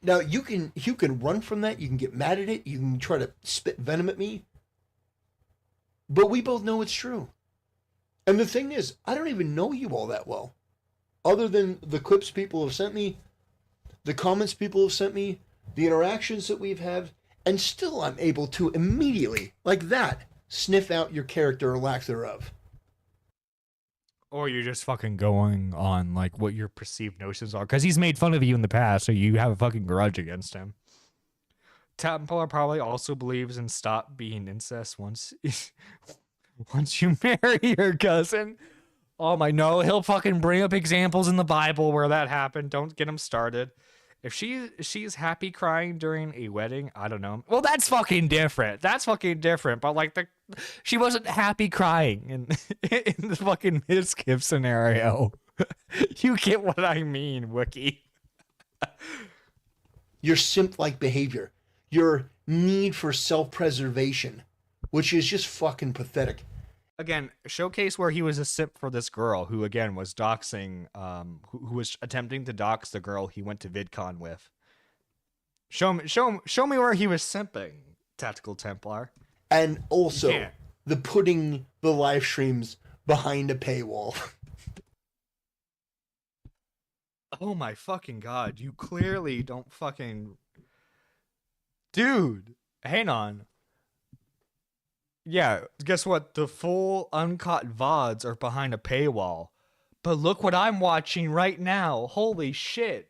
Now, you can run from that. You can get mad at it. You can try to spit venom at me. But we both know it's true. And the thing is, I don't even know you all that well. Other than the clips people have sent me, the comments people have sent me, the interactions that we've had, and still I'm able to immediately, like that, sniff out your character or lack thereof. Or you're just fucking going on like what your perceived notions are. Because he's made fun of you in the past, so you have a fucking grudge against him. Templar probably also believes in stop being incest once you marry your cousin. Oh my, no, he'll fucking bring up examples in the Bible where that happened. Don't get him started. If she's happy crying during a wedding, I don't know. Well, that's fucking different. That's fucking different. But like she wasn't happy crying in the fucking Mizkif scenario. You get what I mean, Wookie. Your simp-like behavior, your need for self-preservation, which is just fucking pathetic. Again, showcase where he was a simp for this girl who, again, was doxing, who was attempting to dox the girl he went to VidCon with. Show me where he was simping, Tactical Templar. And also, the putting the live streams behind a paywall. Oh my fucking god, you clearly don't fucking... Dude, hang on. Yeah, guess what? The full uncut VODs are behind a paywall. But look what I'm watching right now. Holy shit.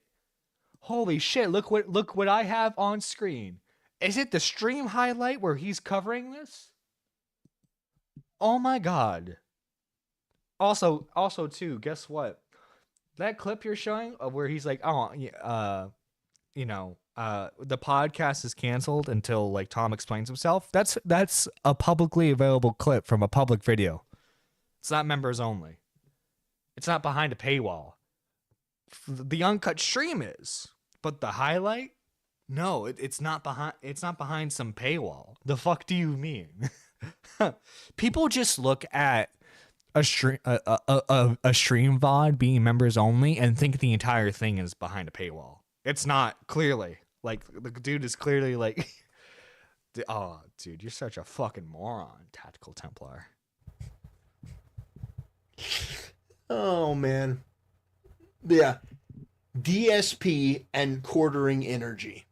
Holy shit, look what I have on screen. Is it the stream highlight where he's covering this? Oh my god. Also too, guess what? That clip you're showing of where he's like, the podcast is canceled until like Tom explains himself. That's a publicly available clip from a public video. It's not members only. It's not behind a paywall. The uncut stream is, but the highlight, no, it's not behind. It's not behind some paywall. The fuck do you mean? People just look at a stream VOD being members only and think the entire thing is behind a paywall. It's not, clearly. Like, the dude is clearly like, oh, dude, you're such a fucking moron, Tactical Templar. Oh, man. Yeah. DSP and quartering energy.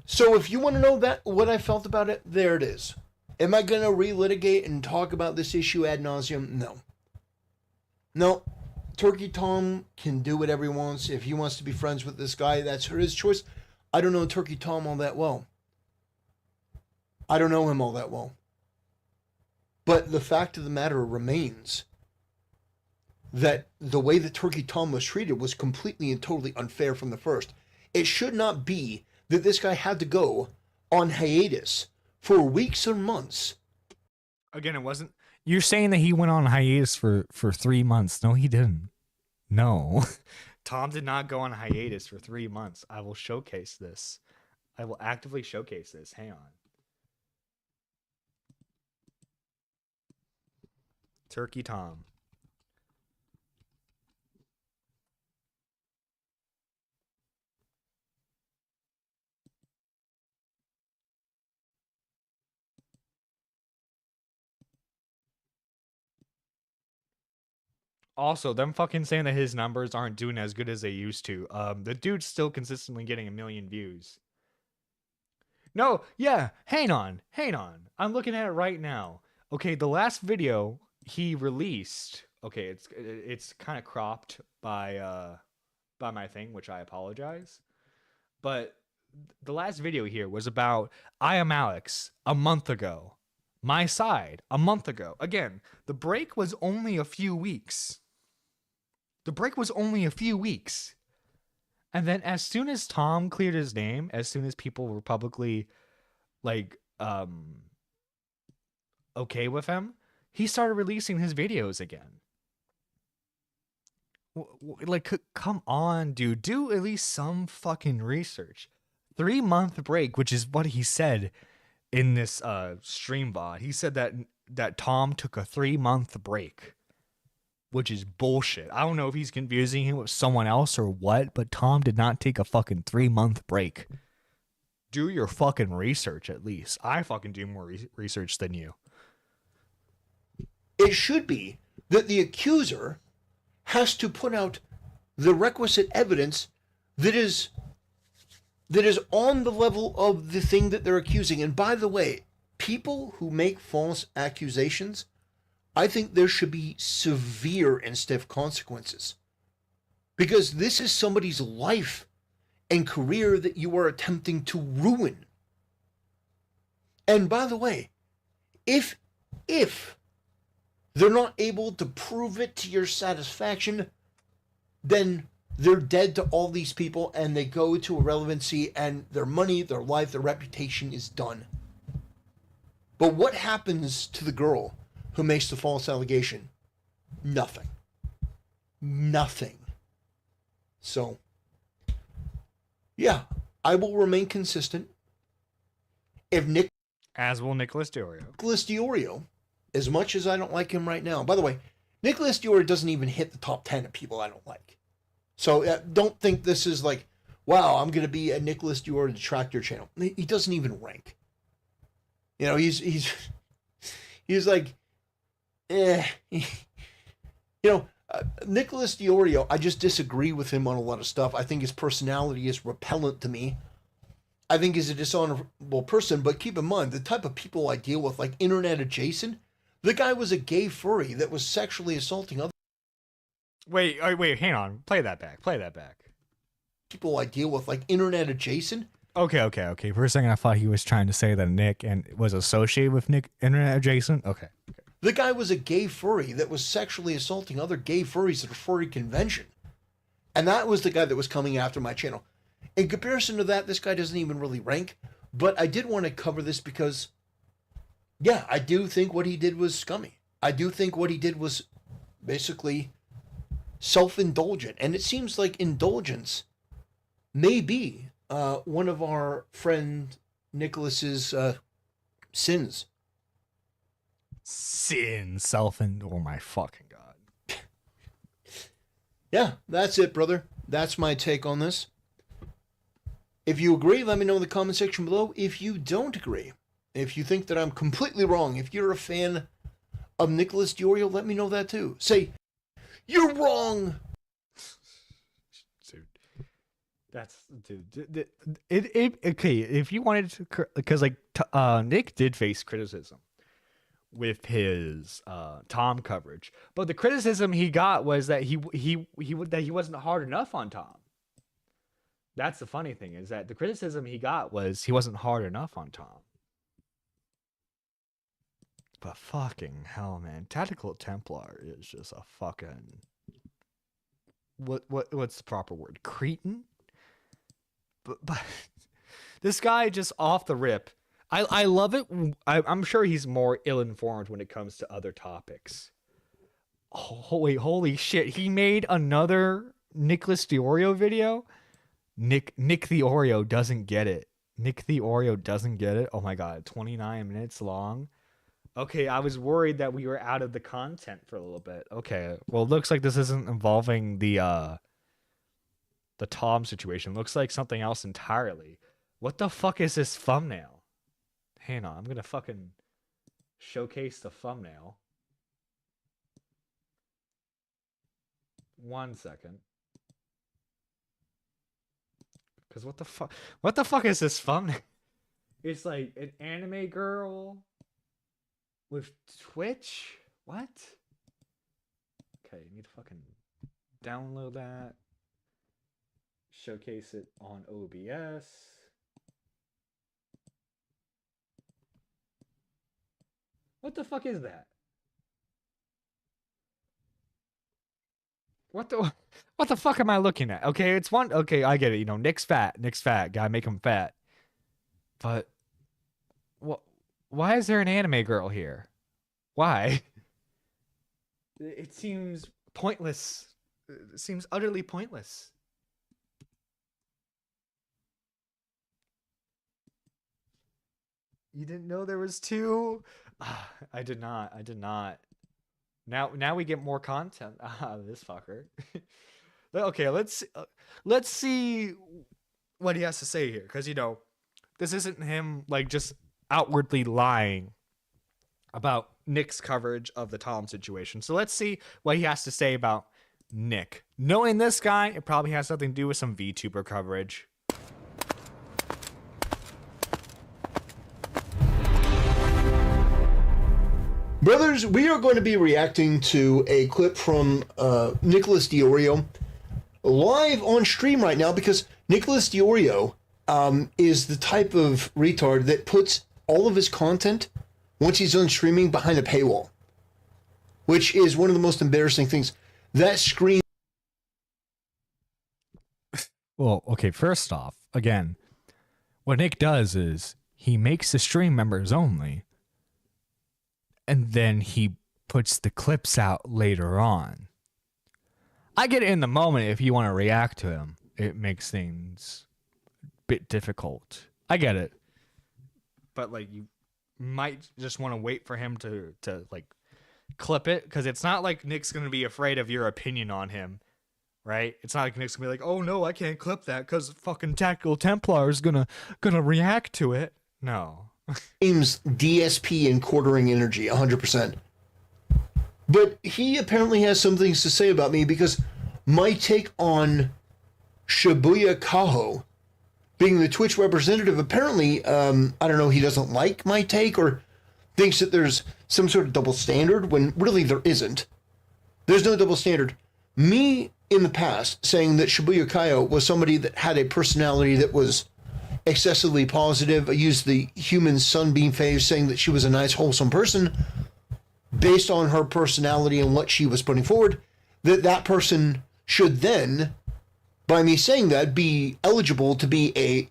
So if you want to know what I felt about it, there it is. Am I going to relitigate and talk about this issue ad nauseum? No. No. Turkey Tom can do whatever he wants. If he wants to be friends with this guy, that's his choice. I don't know Turkey Tom all that well. I don't know him all that well. But the fact of the matter remains that the way that Turkey Tom was treated was completely and totally unfair from the first. It should not be that this guy had to go on hiatus for weeks or months. Again, it wasn't... You're saying that he went on hiatus for 3 months. No, he didn't. No. Tom did not go on hiatus for 3 months. I will showcase this. I will actively showcase this. Hang on. Turkey Tom. Also, them fucking saying that his numbers aren't doing as good as they used to. The dude's still consistently getting 1 million views. No, yeah, hang on. I'm looking at it right now. Okay, the last video he released. Okay, it's kind of cropped by my thing, which I apologize. But the last video here was about I Am Alex a month ago. My Side a month ago. Again, the break was only a few weeks. And then as soon as Tom cleared his name, as soon as people were publicly like okay with him, he started releasing his videos again. Like, come on, dude. Do at least some fucking research. 3-month break, which is what he said in this stream bot. He said that Tom took a 3-month break, which is bullshit. I don't know if he's confusing him with someone else or what, but Tom did not take a fucking 3-month break. Do your fucking research at least. I fucking do more research than you. It should be that the accuser has to put out the requisite evidence that is on the level of the thing that they're accusing. And by the way, people who make false accusations, I think there should be severe and stiff consequences. Because this is somebody's life and career that you are attempting to ruin. And by the way, if they're not able to prove it to your satisfaction, then they're dead to all these people and they go to irrelevancy and their money, their life, their reputation is done. But what happens to the girl who makes the false allegation? Nothing. So, yeah, I will remain consistent. As will Nicholas Diorio. Nicholas Diorio, as much as I don't like him right now. By the way, Nicholas Diorio doesn't even hit the top 10 of people I don't like. So don't think this is like, wow, I'm going to be a Nicholas Diorio detractor channel. He doesn't even rank. You know, he's like, Nicholas Diorio, I just disagree with him on a lot of stuff. I think his personality is repellent to me. I think he's a dishonorable person, but keep in mind, the type of people I deal with, like internet adjacent, the guy was a gay furry that was sexually assaulting other... Wait, hang on. Play that back. People I deal with, like internet adjacent. Okay. For a second, I thought he was trying to say that Nick and was associated with Nick internet adjacent. Okay. The guy was a gay furry that was sexually assaulting other gay furries at a furry convention. And that was the guy that was coming after my channel. In comparison to that, this guy doesn't even really rank. But I did want to cover this because, yeah, I do think what he did was scummy. I do think what he did was basically self-indulgent. And it seems like indulgence may be one of our friend Nicholas's sins. Oh my fucking God. Yeah, that's it, brother. That's my take on this. If you agree, let me know in the comment section below. If you don't agree, if you think that I'm completely wrong, if you're a fan of Nicholas Diorio, let me know that too. Say, you're wrong. Okay, if you wanted to, because like Nick did face criticism with his Tom coverage, but the criticism he got was that he wasn't hard enough on Tom. That's the funny thing, is that the criticism he got was he wasn't hard enough on Tom. But fucking hell, man, Tactical Templar is just a fucking what's the proper word? Cretin? But this guy just off the rip. I love it. I'm sure he's more ill-informed when it comes to other topics. Oh, wait, holy shit. He made another Nicholas Diorio video? Nick the Oreo doesn't get it. Nick the Oreo doesn't get it. Oh my God, 29 minutes long. Okay, I was worried that we were out of the content for a little bit. Okay, well, it looks like this isn't involving the Tom situation. Looks like something else entirely. What the fuck is this thumbnail? Hang on, I'm gonna fucking showcase the thumbnail. 1 second. Cause what the fuck is this thumbnail? It's like an anime girl with Twitch? What? Okay, you need to fucking download that. Showcase it on OBS. What the fuck is that? What the fuck am I looking at? Okay, it's one. Okay, I get it. You know, Nick's fat. Gotta make him fat. But what? Why is there an anime girl here? Why? It seems pointless. It seems utterly pointless. You didn't know there was two? I did not. Now we get more content. This fucker. Okay, let's see what he has to say here, because you know, this isn't him like just outwardly lying about Nick's coverage of the Tom situation. So let's see what he has to say about Nick. Knowing this guy, it probably has something to do with some VTuber coverage. Brothers, we are going to be reacting to a clip from Nicholas Diorio live on stream right now, because Nicholas Diorio is the type of retard that puts all of his content, once he's done streaming, behind a paywall, which is one of the most embarrassing things. That screen... Well, okay, first off, again, what Nick does is he makes the stream members only, and then he puts the clips out later on. I get it in the moment if you want to react to him. It makes things a bit difficult. I get it. But, like, you might just want to wait for him to like, clip it, because it's not like Nick's going to be afraid of your opinion on him, right? It's not like Nick's going to be like, oh, no, I can't clip that because fucking Tactical Templar is gonna react to it. No. Seems DSP and quartering energy 100%. But he apparently has some things to say about me, because my take on Shibuya Kaho being the Twitch representative, apparently, I don't know, he doesn't like my take or thinks that there's some sort of double standard, when really there isn't. There's no double standard. Me, in the past, saying that Shibuya Kaho was somebody that had a personality that was excessively positive. I used the human sunbeam phase, saying that she was a nice, wholesome person based on her personality and what she was putting forward, that person should then, by me saying that, be eligible to be a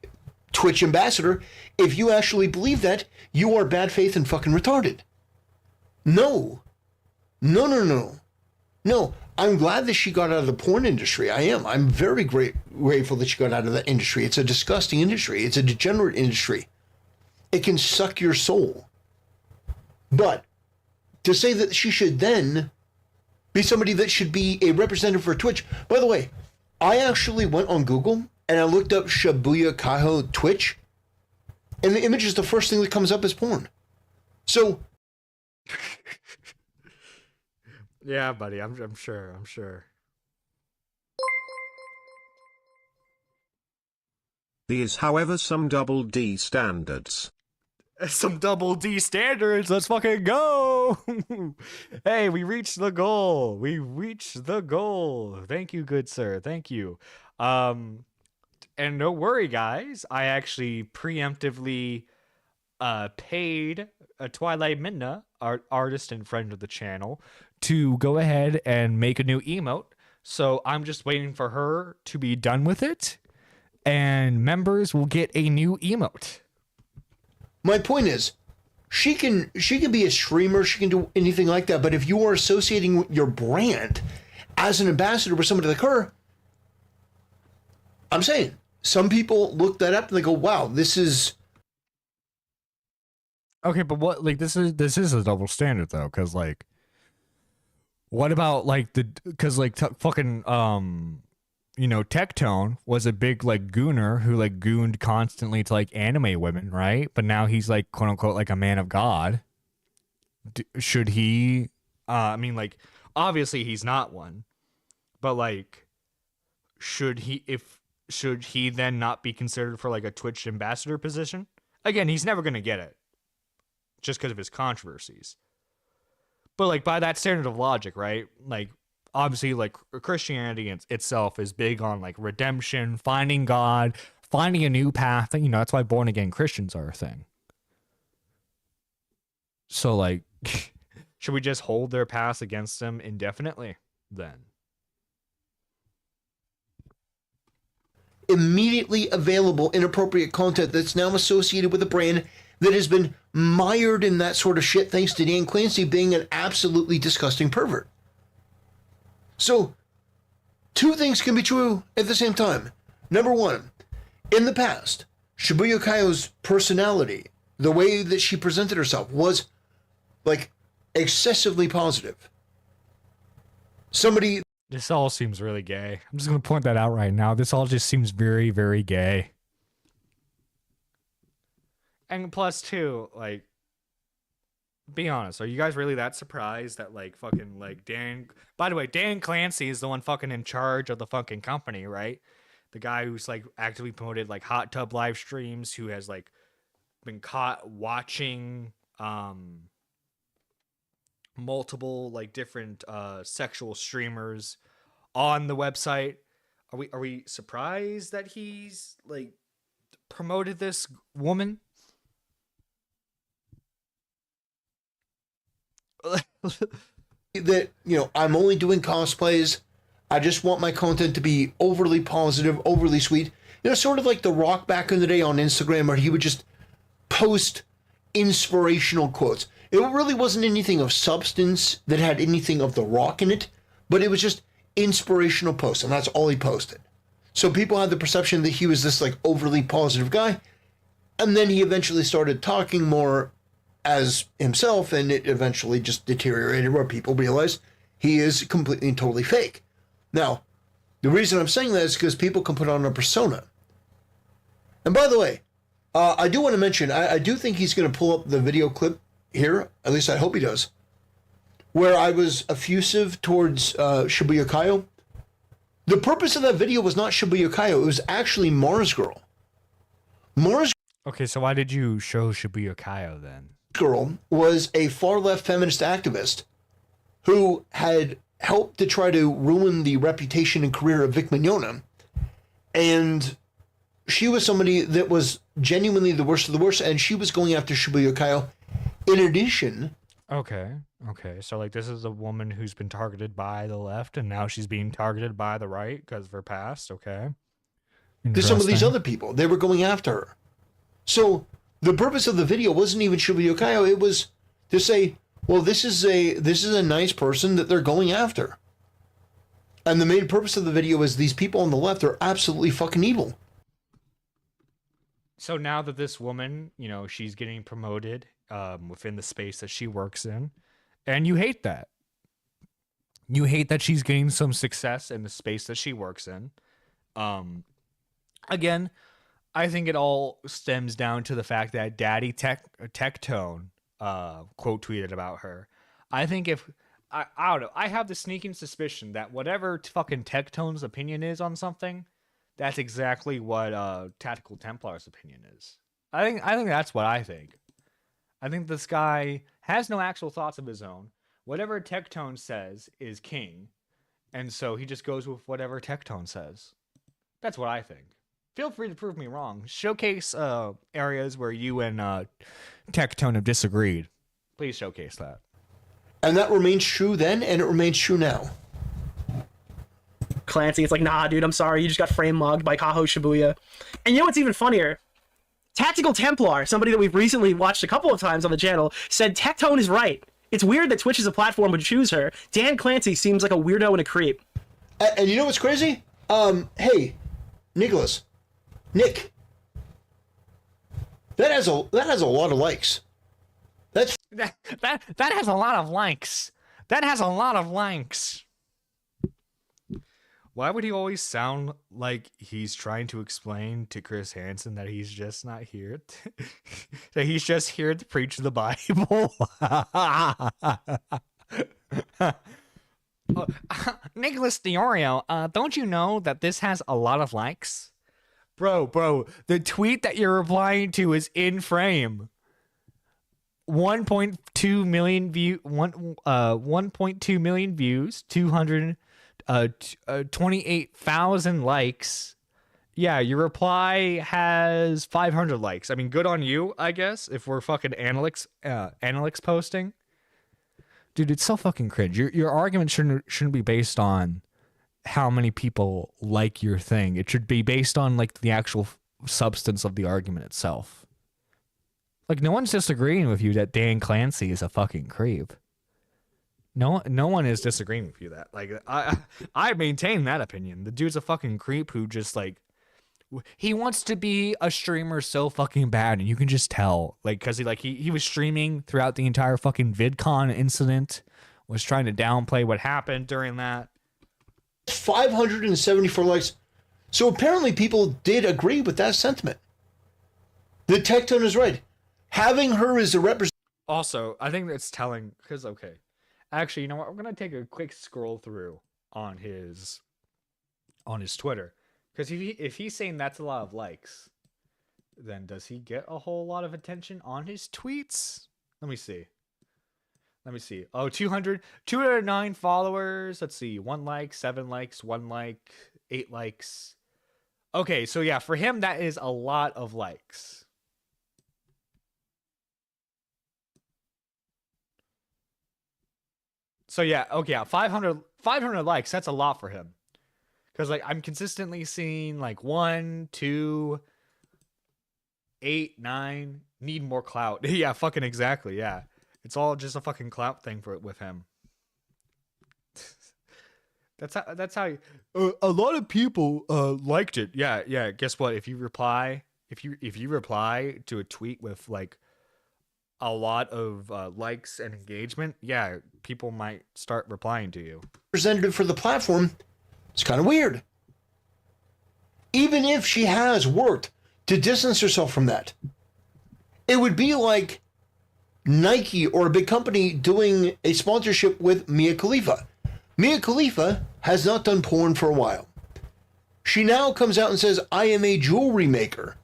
Twitch ambassador. If you actually believe that, you are bad faith and fucking retarded. No. I'm glad that she got out of the porn industry. I am. I'm very grateful that she got out of that industry. It's a disgusting industry. It's a degenerate industry. It can suck your soul. But to say that she should then be somebody that should be a representative for Twitch. By the way, I actually went on Google and I looked up Shibuya Kaho Twitch, and the image is the first thing that comes up as porn. So... Yeah, buddy, I'm sure. These, however, some double D standards. Some double D standards. Let's fucking go. Hey, we reached the goal. Thank you, good sir. Thank you. And don't worry, guys. I actually preemptively paid a Twilight Midna, artist and friend of the channel, to go ahead and make a new emote. So I'm just waiting for her to be done with it, and members will get a new emote. My point is, she can be a streamer, she can do anything like that, but if you are associating your brand as an ambassador with somebody like her, I'm saying, some people look that up and they go, wow, this is... Okay, but what, like, this is a double standard though, because like, what about like because like fucking you know, Tectone was a big like gooner who like gooned constantly to like anime women, right? But now he's like quote unquote like a man of God. Should he? I mean, like, obviously he's not one, but like, should he then not be considered for like a Twitch ambassador position? Again, he's never gonna get it, just because of his controversies. But like by that standard of logic, right? Like obviously like Christianity itself is big on like redemption, finding God, finding a new path. You know, that's why born again Christians are a thing. So like, should we just hold their paths against them indefinitely then? Immediately available inappropriate content that's now associated with a brand that has been mired in that sort of shit thanks to Dan Clancy being an absolutely disgusting pervert. So, two things can be true at the same time. Number one, in the past, Shibuya Kaio's personality, the way that she presented herself, was like excessively positive. This all seems really gay. I'm just going to point that out right now. This all just seems very, very gay. And plus, too, like, be honest, are you guys really that surprised that, like, fucking, like, by the way, Dan Clancy is the one fucking in charge of the fucking company, right? The guy who's, like, actively promoted, like, hot tub live streams, who has, like, been caught watching, multiple like different sexual streamers on the website. Are we surprised that he's like promoted this woman? That, you know, I'm only doing cosplays. I just want my content to be overly positive, overly sweet. You know, sort of like The Rock back in the day on Instagram, where he would just post inspirational quotes. It really wasn't anything of substance that had anything of The Rock in it, but it was just inspirational posts, and that's all he posted. So people had the perception that he was this like overly positive guy, and then he eventually started talking more as himself, and it eventually just deteriorated where people realized he is completely and totally fake. Now, the reason I'm saying that is because people can put on a persona. And by the way, I do want to mention, I do think he's going to pull up the video clip here, at least I hope he does, where I was effusive towards Shibuya Kaio. The purpose of that video was not Shibuya Kaio, it was actually Mars Girl. Okay, so why did you show Shibuya Kaio then? Girl was a far-left feminist activist who had helped to try to ruin the reputation and career of Vic Mignogna, and she was somebody that was genuinely the worst of the worst, and she was going after Shibuya Kaio. In addition... Okay, so like this is a woman who's been targeted by the left, and now she's being targeted by the right because of her past, okay? To some of these other people, they were going after her. So the purpose of the video wasn't even Shibuya Kaio, it was to say, well, this is a nice person that they're going after. And the main purpose of the video is these people on the left are absolutely fucking evil. So now that this woman, you know, she's getting promoted within the space that she works in, and you hate that. You hate that she's getting some success in the space that she works in. Again, I think it all stems down to the fact that Daddy Tectone quote tweeted about her. I think I don't know, I have the sneaking suspicion that whatever fucking Tectone's opinion is on something, that's exactly what Tactical Templar's opinion is. I think that's what I think. I think this guy has no actual thoughts of his own. Whatever Tectone says is king, and so he just goes with whatever Tectone says. That's what I think. Feel free to prove me wrong. Showcase areas where you and Tectone have disagreed. Please showcase that. And that remains true then, and it remains true now. Clancy, it's like, nah, dude, I'm sorry, you just got frame mugged by Kaho Shibuya. And you know what's even funnier? Tactical Templar, somebody that we've recently watched a couple of times on the channel, said Tectone is right. It's weird that Twitch as a platform would choose her. Dan Clancy seems like a weirdo and a creep. And you know what's crazy? Hey, Nick, that has a lot of likes. That has a lot of likes. That has a lot of likes. Why would he always sound like he's trying to explain to Chris Hansen that he's just not here? That he's just here to preach the Bible? Nicholas DiOrio, don't you know that this has a lot of likes? Bro, the tweet that you're replying to is in frame. 1.2 million 1.2 million views, 28,000 likes. Yeah, your reply has 500 likes. I mean, good on you, I guess, if we're fucking analytics posting. Dude, it's so fucking cringe. Your argument shouldn't be based on how many people like your thing. It should be based on like the actual substance of the argument itself. Like, no one's disagreeing with you that Dan Clancy is a fucking creep. No one is disagreeing with you that. Like, I maintain that opinion. The dude's a fucking creep who just like, he wants to be a streamer so fucking bad, and you can just tell, like, because he was streaming throughout the entire fucking VidCon incident, was trying to downplay what happened during that. 574 likes. So apparently people did agree with that sentiment. The Tectone is right. Having her as a representative. Also, I think that's telling, because, okay. Actually, you know what? I'm going to take a quick scroll through on his Twitter. Because if he's saying that's a lot of likes, then does he get a whole lot of attention on his tweets? Let me see. Oh, 209 followers. Let's see. 1 like, 7 likes, 1 like, 8 likes. Okay, so yeah, for him, that is a lot of likes. So yeah, okay, yeah, 500 likes, that's a lot for him. Because, like, I'm consistently seeing, like, 1, 2, 8, 9, need more clout. Yeah, fucking exactly, yeah. It's all just a fucking clout thing with him. That's how a lot of people liked it. Yeah, guess what? If you reply to a tweet with, like, a lot of likes and engagement, yeah, people might start replying to you. Representative for the platform, it's kind of weird. Even if she has worked to distance herself from that, it would be like Nike or a big company doing a sponsorship with Mia Khalifa. Mia Khalifa has not done porn for a while. She now comes out and says, I am a jewelry maker.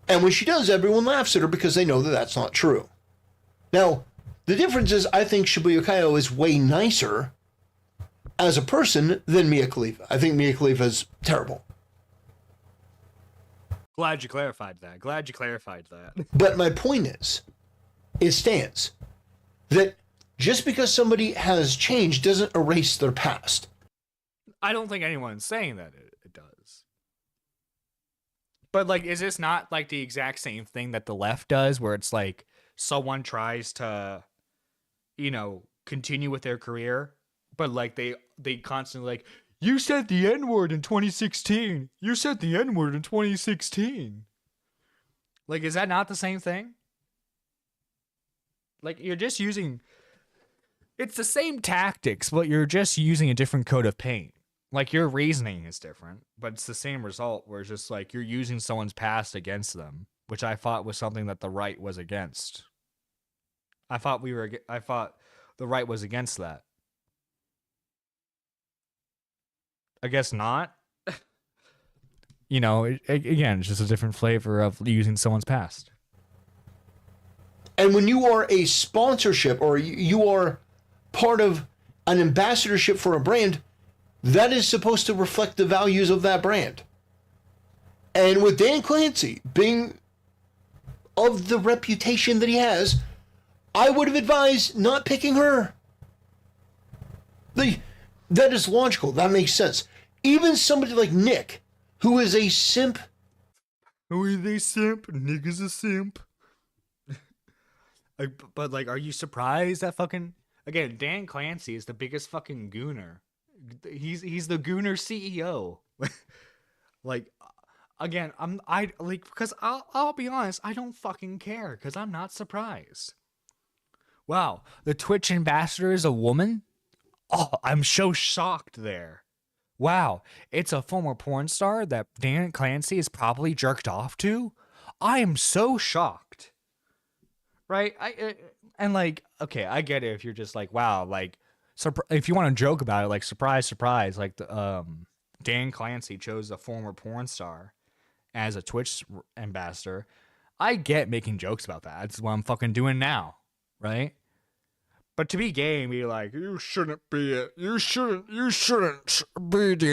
And when she does, everyone laughs at her because they know that that's not true. Now, the difference is I think Shibuya Kyo is way nicer as a person than Mia Khalifa. I think Mia Khalifa is terrible. Glad you clarified that. But my point is, it stands that just because somebody has changed doesn't erase their past. I don't think anyone's saying that it does. But, like, is this not, like, the exact same thing that the left does, where it's, like, someone tries to, you know, continue with their career, but, like, they constantly, like, you said the N-word in 2016. You said the N-word in 2016. Like, is that not the same thing? Like, you're just using... It's the same tactics, but you're just using a different coat of paint. Like, your reasoning is different, but it's the same result, where it's just, like, you're using someone's past against them, which I thought was something that the right was against. I thought the right was against that. I guess not. You know, again, it's just a different flavor of using someone's past. And when you are a sponsorship or you are part of an ambassadorship for a brand, that is supposed to reflect the values of that brand. And with Dan Clancy being of the reputation that he has, I would have advised not picking her. That is logical. That makes sense. Even somebody like Nick, who is a simp. Who is a simp? Nick is a simp. But, like, are you surprised that fucking... Again, Dan Clancy is the biggest fucking gooner. He's the gooner CEO. Like, again, because I'll be honest, I don't fucking care, because I'm not surprised. Wow, the Twitch ambassador is a woman? Oh, I'm so shocked there. Wow, it's a former porn star that Dan Clancy is probably jerked off to? I am so shocked. Right? And like, okay, I get it if you're just like, wow, like, if you want to joke about it, like, surprise, surprise, like, Dan Clancy chose a former porn star as a Twitch ambassador. I get making jokes about that. That's what I'm fucking doing now, right? But to be gay and be like, you shouldn't be the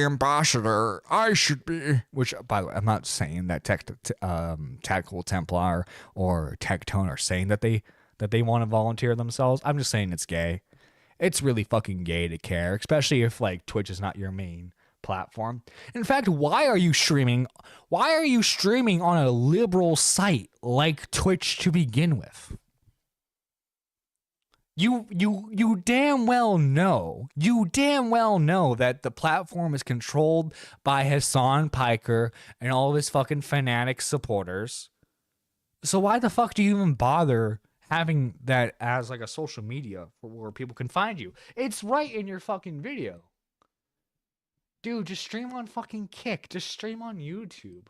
ambassador. I should be. Which, by the way, I'm not saying that Tactical Templar or Tectone are saying that they want to volunteer themselves. I'm just saying it's gay. It's really fucking gay to care, especially if like Twitch is not your main platform. In fact, why are you streaming? Why are you streaming on a liberal site like Twitch to begin with? You damn well know that the platform is controlled by Hassan Piker and all of his fucking fanatic supporters. So why the fuck do you even bother having that as like a social media for where people can find you? It's right in your fucking video. Dude, just stream on fucking Kick. Just stream on YouTube.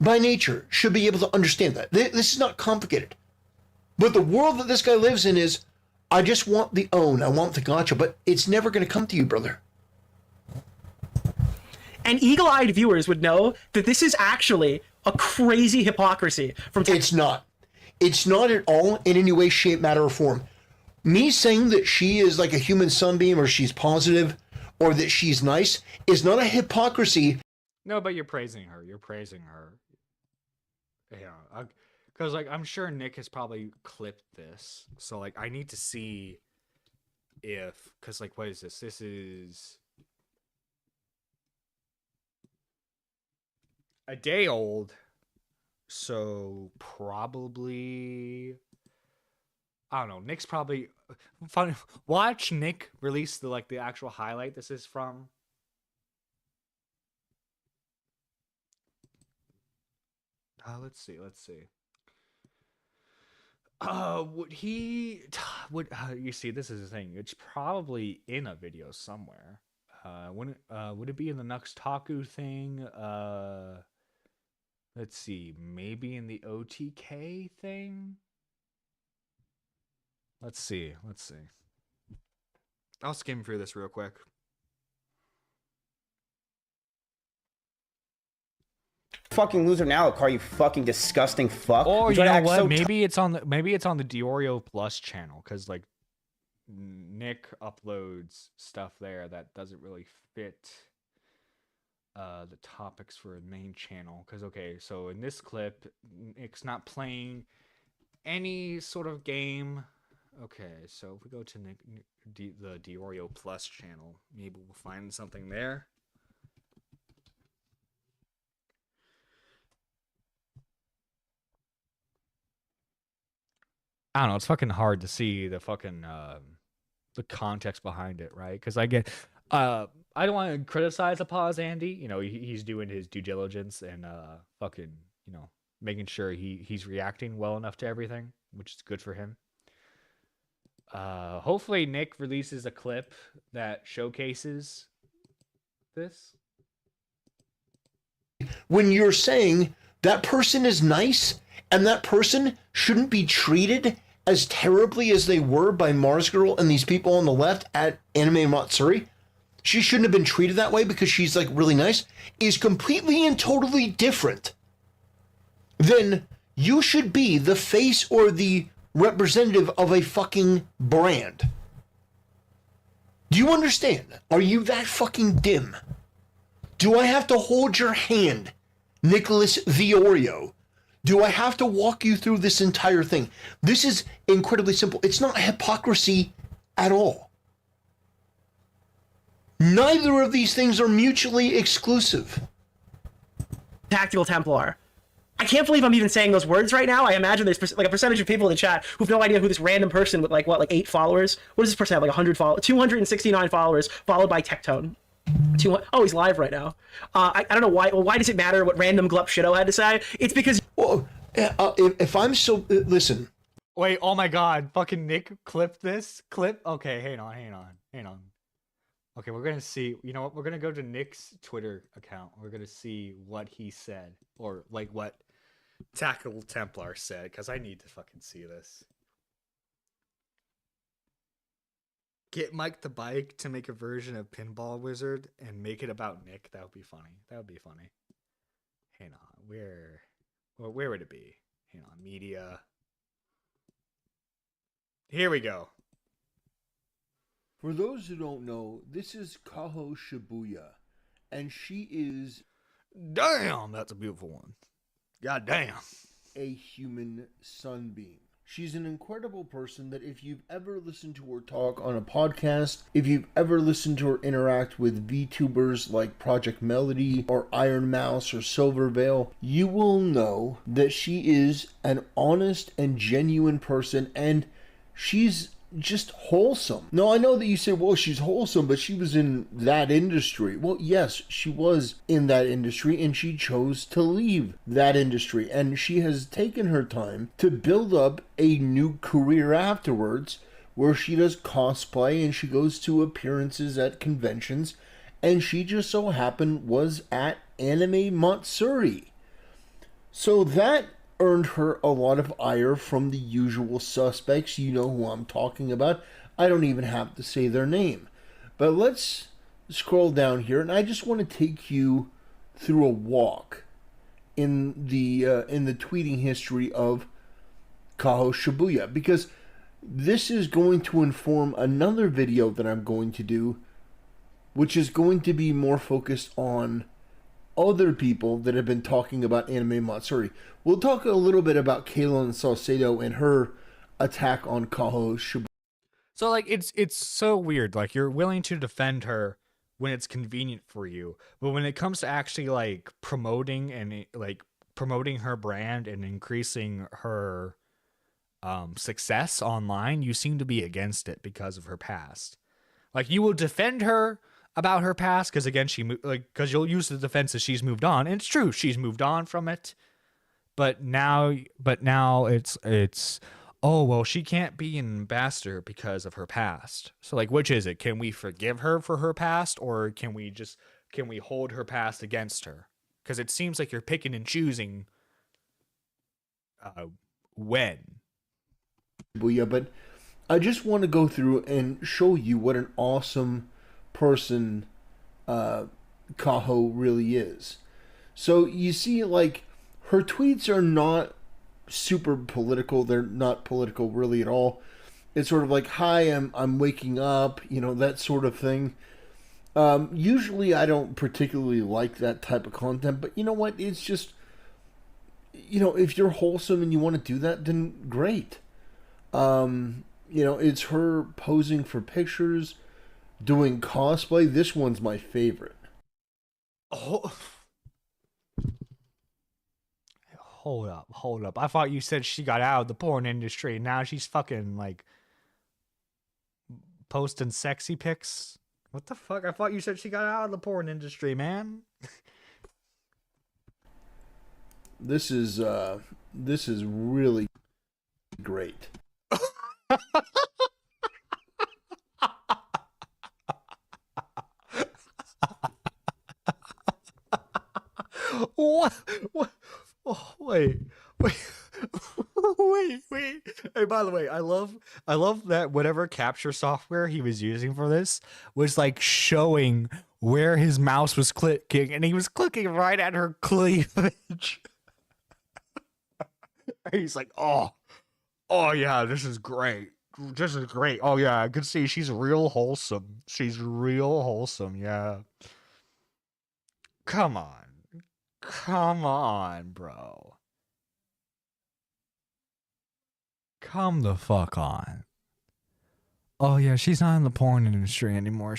By nature, should be able to understand that. This is not complicated. But the world that this guy lives in is, I just want the own, I want the gotcha, but it's never going to come to you, brother. And eagle-eyed viewers would know that this is actually a crazy hypocrisy from... It's not. It's not at all in any way, shape, matter, or form. Me saying that she is like a human sunbeam, or she's positive, or that she's nice, is not a hypocrisy. No, but you're praising her. You're praising her. Yeah, because like I'm sure Nick has probably clipped this, so like I need to see if, because like what is this? This is a day old, so probably I don't know. Nick's probably fun. Watch Nick release the actual highlight this is from. Let's see. Would you see? This is the thing. It's probably in a video somewhere. Would it be in the Nuxtaku thing? Let's see. Maybe in the OTK thing. Let's see. I'll skim through this real quick. Fucking loser now, Car, you fucking disgusting fuck. Or you know what? Maybe it's on the Diorio Plus channel, because like Nick uploads stuff there that doesn't really fit the topics for a main channel. Because okay, so in this clip, Nick's not playing any sort of game. Okay, so if we go to the Diorio Plus channel, maybe we'll find something there. I don't know. It's fucking hard to see the fucking the context behind it, right? Because I get, I don't want to criticize Apaz Andy. You know, he's doing his due diligence and fucking, you know, making sure he's reacting well enough to everything, which is good for him. Hopefully Nick releases a clip that showcases this. When you're saying that person is nice and that person shouldn't be treated as terribly as they were by Mars Girl and these people on the left at Anime Matsuri, she shouldn't have been treated that way because she's like really nice, is completely and totally different than you should be the face or the representative of a fucking brand. Do you understand? Are you that fucking dim? Do I have to hold your hand, Nicholas Viorio? Do I have to walk you through this entire thing? This is incredibly simple. It's not hypocrisy at all. Neither of these things are mutually exclusive. Tactical Templar. I can't believe I'm even saying those words right now. I imagine there's like a percentage of people in the chat who have no idea who this random person with like 8 followers. What does this person have? Like 100 followers, 269 followers, followed by Tectone. Oh, he's live right now. I don't know why. Well, why does it matter what random Glup Shido had to say? It's because. Well, If I'm so listen. Wait, oh my god, fucking Nick clip this clip. Okay, hang on. Okay, we're gonna see. You know what? We're gonna go to Nick's Twitter account. We're gonna see what he said, or like what Tackle Templar said, because I need to fucking see this. Get Mike the Bike to make a version of Pinball Wizard and make it about Nick. That would be funny. That would be funny. Hang on, where would it be? Hang on, media. Here we go. For those who don't know, this is Kaho Shibuya, and she is... Damn, that's a beautiful one. God damn. A human sunbeam. She's an incredible person that if you've ever listened to her talk on a podcast, if you've ever listened to her interact with VTubers like Project Melody or Iron Mouse or Silver Veil, you will know that she is an honest and genuine person, and she's just wholesome. Now, I know that you say, well, she's wholesome, but she was in that industry. Well, yes, she was in that industry, and she chose to leave that industry. And she has taken her time to build up a new career afterwards, where she does cosplay and she goes to appearances at conventions. And she just so happened was at Anime Matsuri. So that earned her a lot of ire from the usual suspects. You know who I'm talking about. I don't even have to say their name. But let's scroll down here, and I just want to take you through a walk in the tweeting history of Kaho Shibuya, because this is going to inform another video that I'm going to do, which is going to be more focused on other people that have been talking about Anime Matsuri. We'll talk a little bit about Kaylin Salcedo and her attack on Kaho Shibuya. So like it's so weird. Like you're willing to defend her when it's convenient for you, but when it comes to actually like promoting her brand and increasing her success online, you seem to be against it because of her past. Like you will defend her about her past because again because you'll use the defense that she's moved on, and it's true, she's moved on from it, but now it's oh well, she can't be an ambassador because of her past. So like, which is it? Can we forgive her for her past, or can we hold her past against her? Because it seems like you're picking and choosing when. Yeah, but I just want to go through and show you what an awesome person Kaho really is. So you see, like, her tweets are not super political. They're not political really at all. It's sort of like, hi, I'm waking up, you know, that sort of thing. Usually I don't particularly like that type of content, but you know what? It's just, you know, if you're wholesome and you want to do that, then great. You know, it's her posing for pictures, doing cosplay. This one's my favorite. Oh. Hold up. I thought you said she got out of the porn industry. Now she's fucking like posting sexy pics. What the fuck? I thought you said she got out of the porn industry, man. This is really great. What? Oh, wait. Hey, by the way, I love that whatever capture software he was using for this was like showing where his mouse was clicking, and he was clicking right at her cleavage. He's like, oh yeah, this is great. Oh yeah, I can see she's real wholesome. Yeah. Come on, bro. Come the fuck on. Oh yeah, she's not in the porn industry anymore.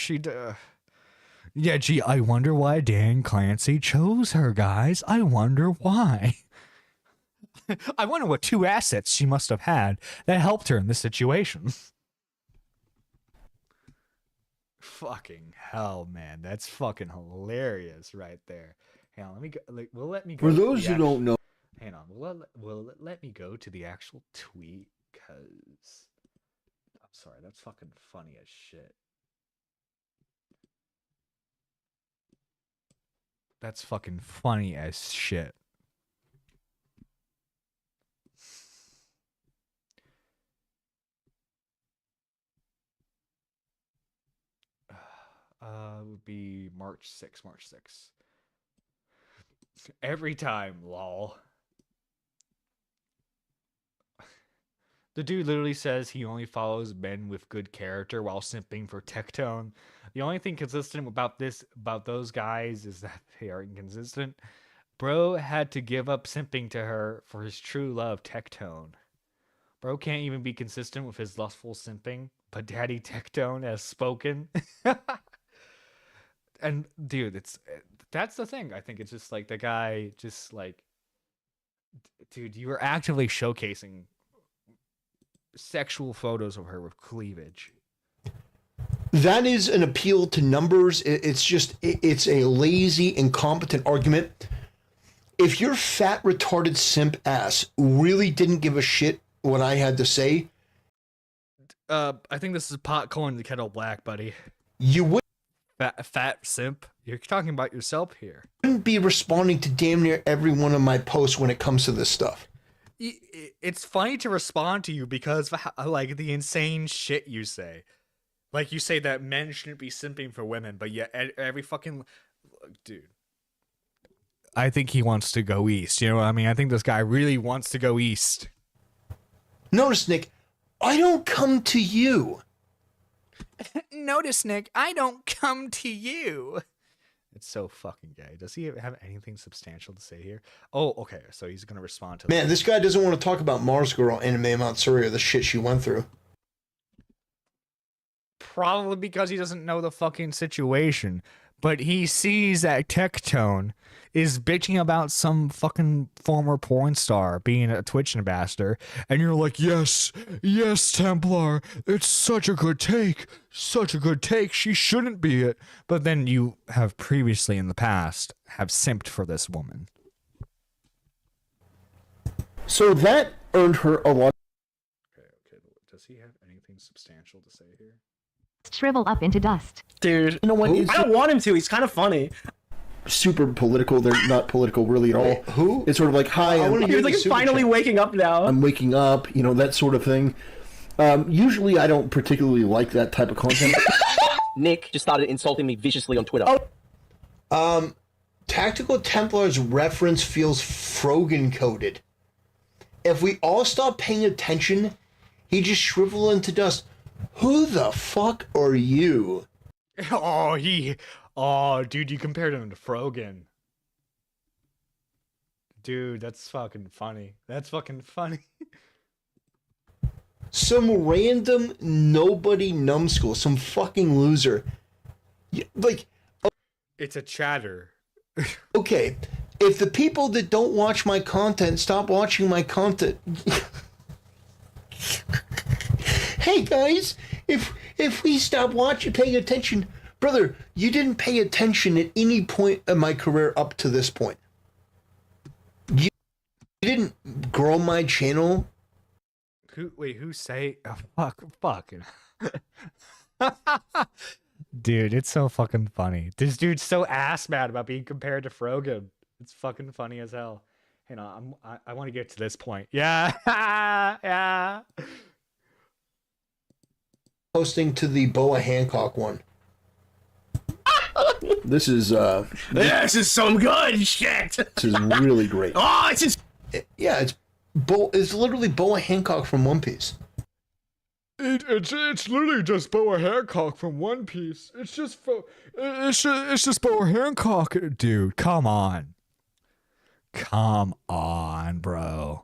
Yeah, gee, I wonder why Dan Clancy chose her, guys. I wonder why. I wonder what two assets she must have had that helped her in this situation. Fucking hell, man. That's fucking hilarious right there. Hang on, let me go. Let me go. For those who don't know, Hang on. Will it let me go to the actual tweet? Because I'm sorry, that's fucking funny as shit. That's fucking funny as shit. Would be March 6th. Every time, lol. The dude literally says he only follows men with good character while simping for Tectone. The only thing consistent about those guys is that they are inconsistent. Bro had to give up simping to her for his true love, Tectone. Bro can't even be consistent with his lustful simping, but Daddy Tectone has spoken. And dude, that's the thing. I think it's just like the guy just like, dude, you were actively showcasing sexual photos of her with cleavage. That is an appeal to numbers. It's a lazy, incompetent argument. If your fat, retarded simp ass really didn't give a shit what I had to say, I think this is pot calling the kettle black, buddy. You wouldn't fat simp. You're talking about yourself here. Be responding to damn near every one of my posts when it comes to this stuff. It's funny to respond to you because of how, like the insane shit you say. Like you say that men shouldn't be simping for women, but yet every fucking dude. I think he wants to go east. You know what I mean? I think this guy really wants to go east. Notice, Nick, I don't come to you. Notice, Nick, I don't come to you. It's so fucking gay. Does he have anything substantial to say here? Oh, okay. So he's going to respond to Man, this guy doesn't want to talk about Mars Girl Anime Matsuri or the shit she went through. Probably because he doesn't know the fucking situation. But he sees that Tectone is bitching about some fucking former porn star being a Twitch ambassador. And you're like, yes, Templar. It's such a good take. Such a good take. She shouldn't be it. But then you have previously in the past have simped for this woman. So that earned her a lot. Okay. Does he have anything substantial to say here? Shrivel up into dust. Dude, you know what? I don't want him to. He's kind of funny. Super political. They're not political really at all. Who? It's sort of like, hi, He's like finally waking up now. I'm waking up, you know, that sort of thing. Usually I don't particularly like that type of content. Nick just started insulting me viciously on Twitter. Tactical Templar's reference feels Frogan coded. If we all stop paying attention, he just shrivel into dust. Who the fuck are you? Oh, dude, you compared him to Frogan. Dude, that's fucking funny. That's fucking funny. Some random nobody numbskull, some fucking loser. Like, it's a chatter. Okay, if the people that don't watch my content stop watching my content. Hey guys, if we stop paying attention, brother, you didn't pay attention at any point in my career up to this point. You didn't grow my channel. Who say? Oh, fuck. Dude, it's so fucking funny. This dude's so ass mad about being compared to Frogan. It's fucking funny as hell. Hang on, I want to get to this point. Yeah, yeah. Posting to the Boa Hancock one. This is this is some good shit. This is really great. Oh, it's just it's literally Boa Hancock from One Piece. It's literally just Boa Hancock from One Piece. It's just Boa Hancock, dude. Come on, bro.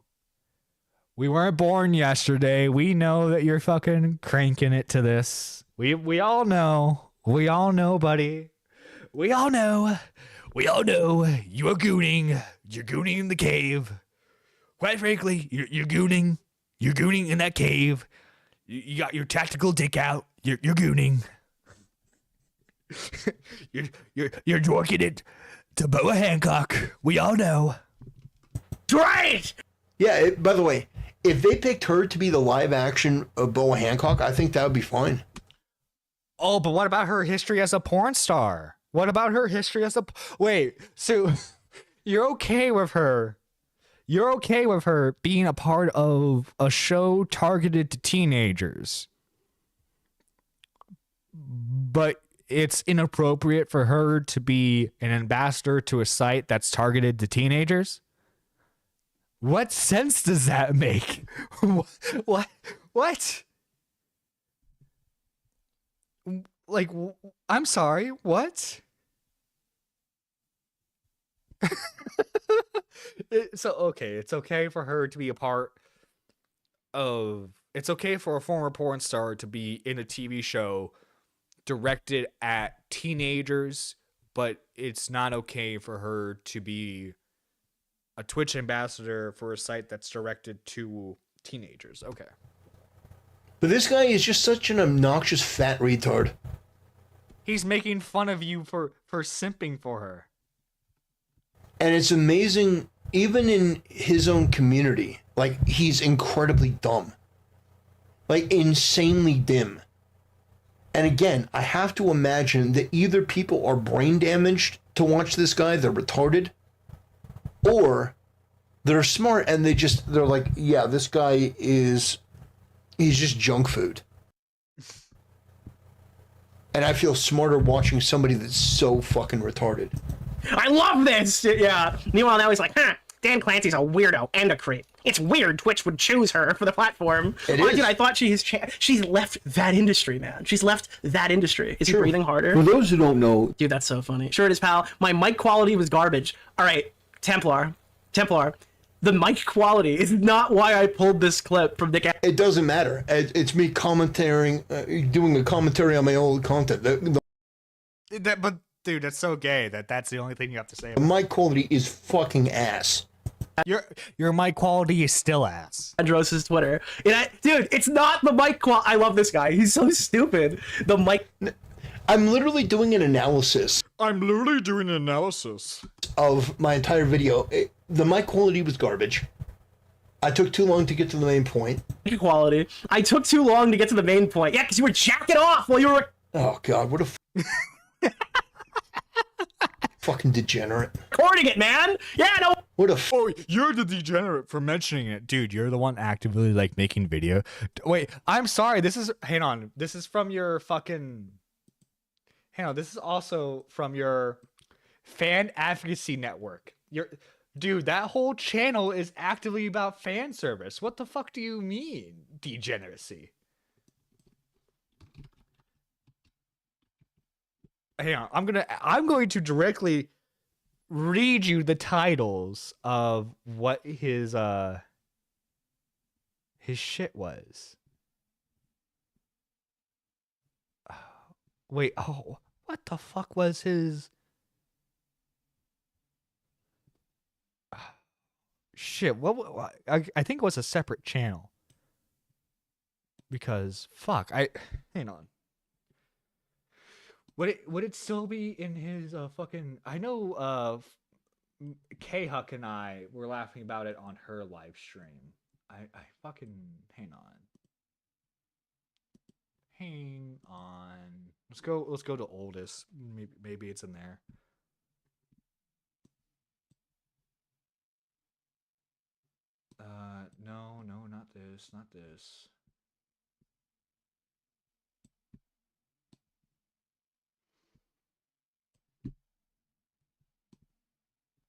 We weren't born yesterday. We know that you're fucking cranking it to this. We all know. We all know, buddy. We all know. We all know. You are gooning. You're gooning in the cave. Quite frankly, you're gooning. You're gooning in that cave. You got your tactical dick out. You're gooning. you're dorking it to Boa Hancock. We all know. Great! Yeah, by the way, if they picked her to be the live action Boa Hancock, I think that would be fine. Oh, but what about her history as a porn star? What about her history as a... Wait, so you're okay with her... You're okay with her being a part of a show targeted to teenagers, but it's inappropriate for her to be an ambassador to a site that's targeted to teenagers? What sense does that make? What? Like, I'm sorry, what? It's okay for her to be a part of... It's okay for a former porn star to be in a TV show directed at teenagers, but it's not okay for her to be a Twitch ambassador for a site that's directed to teenagers. Okay. But this guy is just such an obnoxious fat retard. He's making fun of you for simping for her. And it's amazing, even in his own community, like, he's incredibly dumb. Like, insanely dim. And again, I have to imagine that either people are brain damaged to watch this guy, they're retarded, or they're smart and they're like, yeah, this guy he's just junk food. And I feel smarter watching somebody that's so fucking retarded. I love this! Yeah. Meanwhile, now he's like, Dan Clancy's a weirdo and a creep. It's weird Twitch would choose her for the platform. It is. Dude, I thought she's left that industry, man. She's left that industry. Is he breathing harder? For those who don't know... Dude, that's so funny. Sure it is, pal. My mic quality was garbage. All right, Templar. The mic quality is not why I pulled this clip from Nick. It doesn't matter. It's me doing a commentary on my old content. But dude, that's so gay that's the only thing you have to say. The mic quality is fucking ass. Your mic quality is still ass. Andros' Twitter. Dude, it's not the mic quality. I love this guy. He's so stupid. The mic. I'm literally doing an analysis. Of my entire video. The mic quality was garbage. I took too long to get to the main point. Quality. I took too long to get to the main point. Yeah, because you were jacking off while you were... Oh, God, what a... fucking degenerate. Recording it, man! Yeah, no... What a... Oh, you're the degenerate for mentioning it. Dude, you're the one actively, like, making video. Wait, I'm sorry. Hang on. This is from your fucking... Hang on. This is also from your fan advocacy network. Dude, that whole channel is actively about fan service. What the fuck do you mean, degeneracy? Hang on, I'm going to directly read you the titles of what his shit was. Wait, what the fuck was his... Shit, what I think it was a separate channel. Because fuck, hang on. Would it still be in his fucking... I know K-Huck and I were laughing about it on her live stream. I fucking... Hang on. Let's go to oldest. Maybe it's in there. No, not this.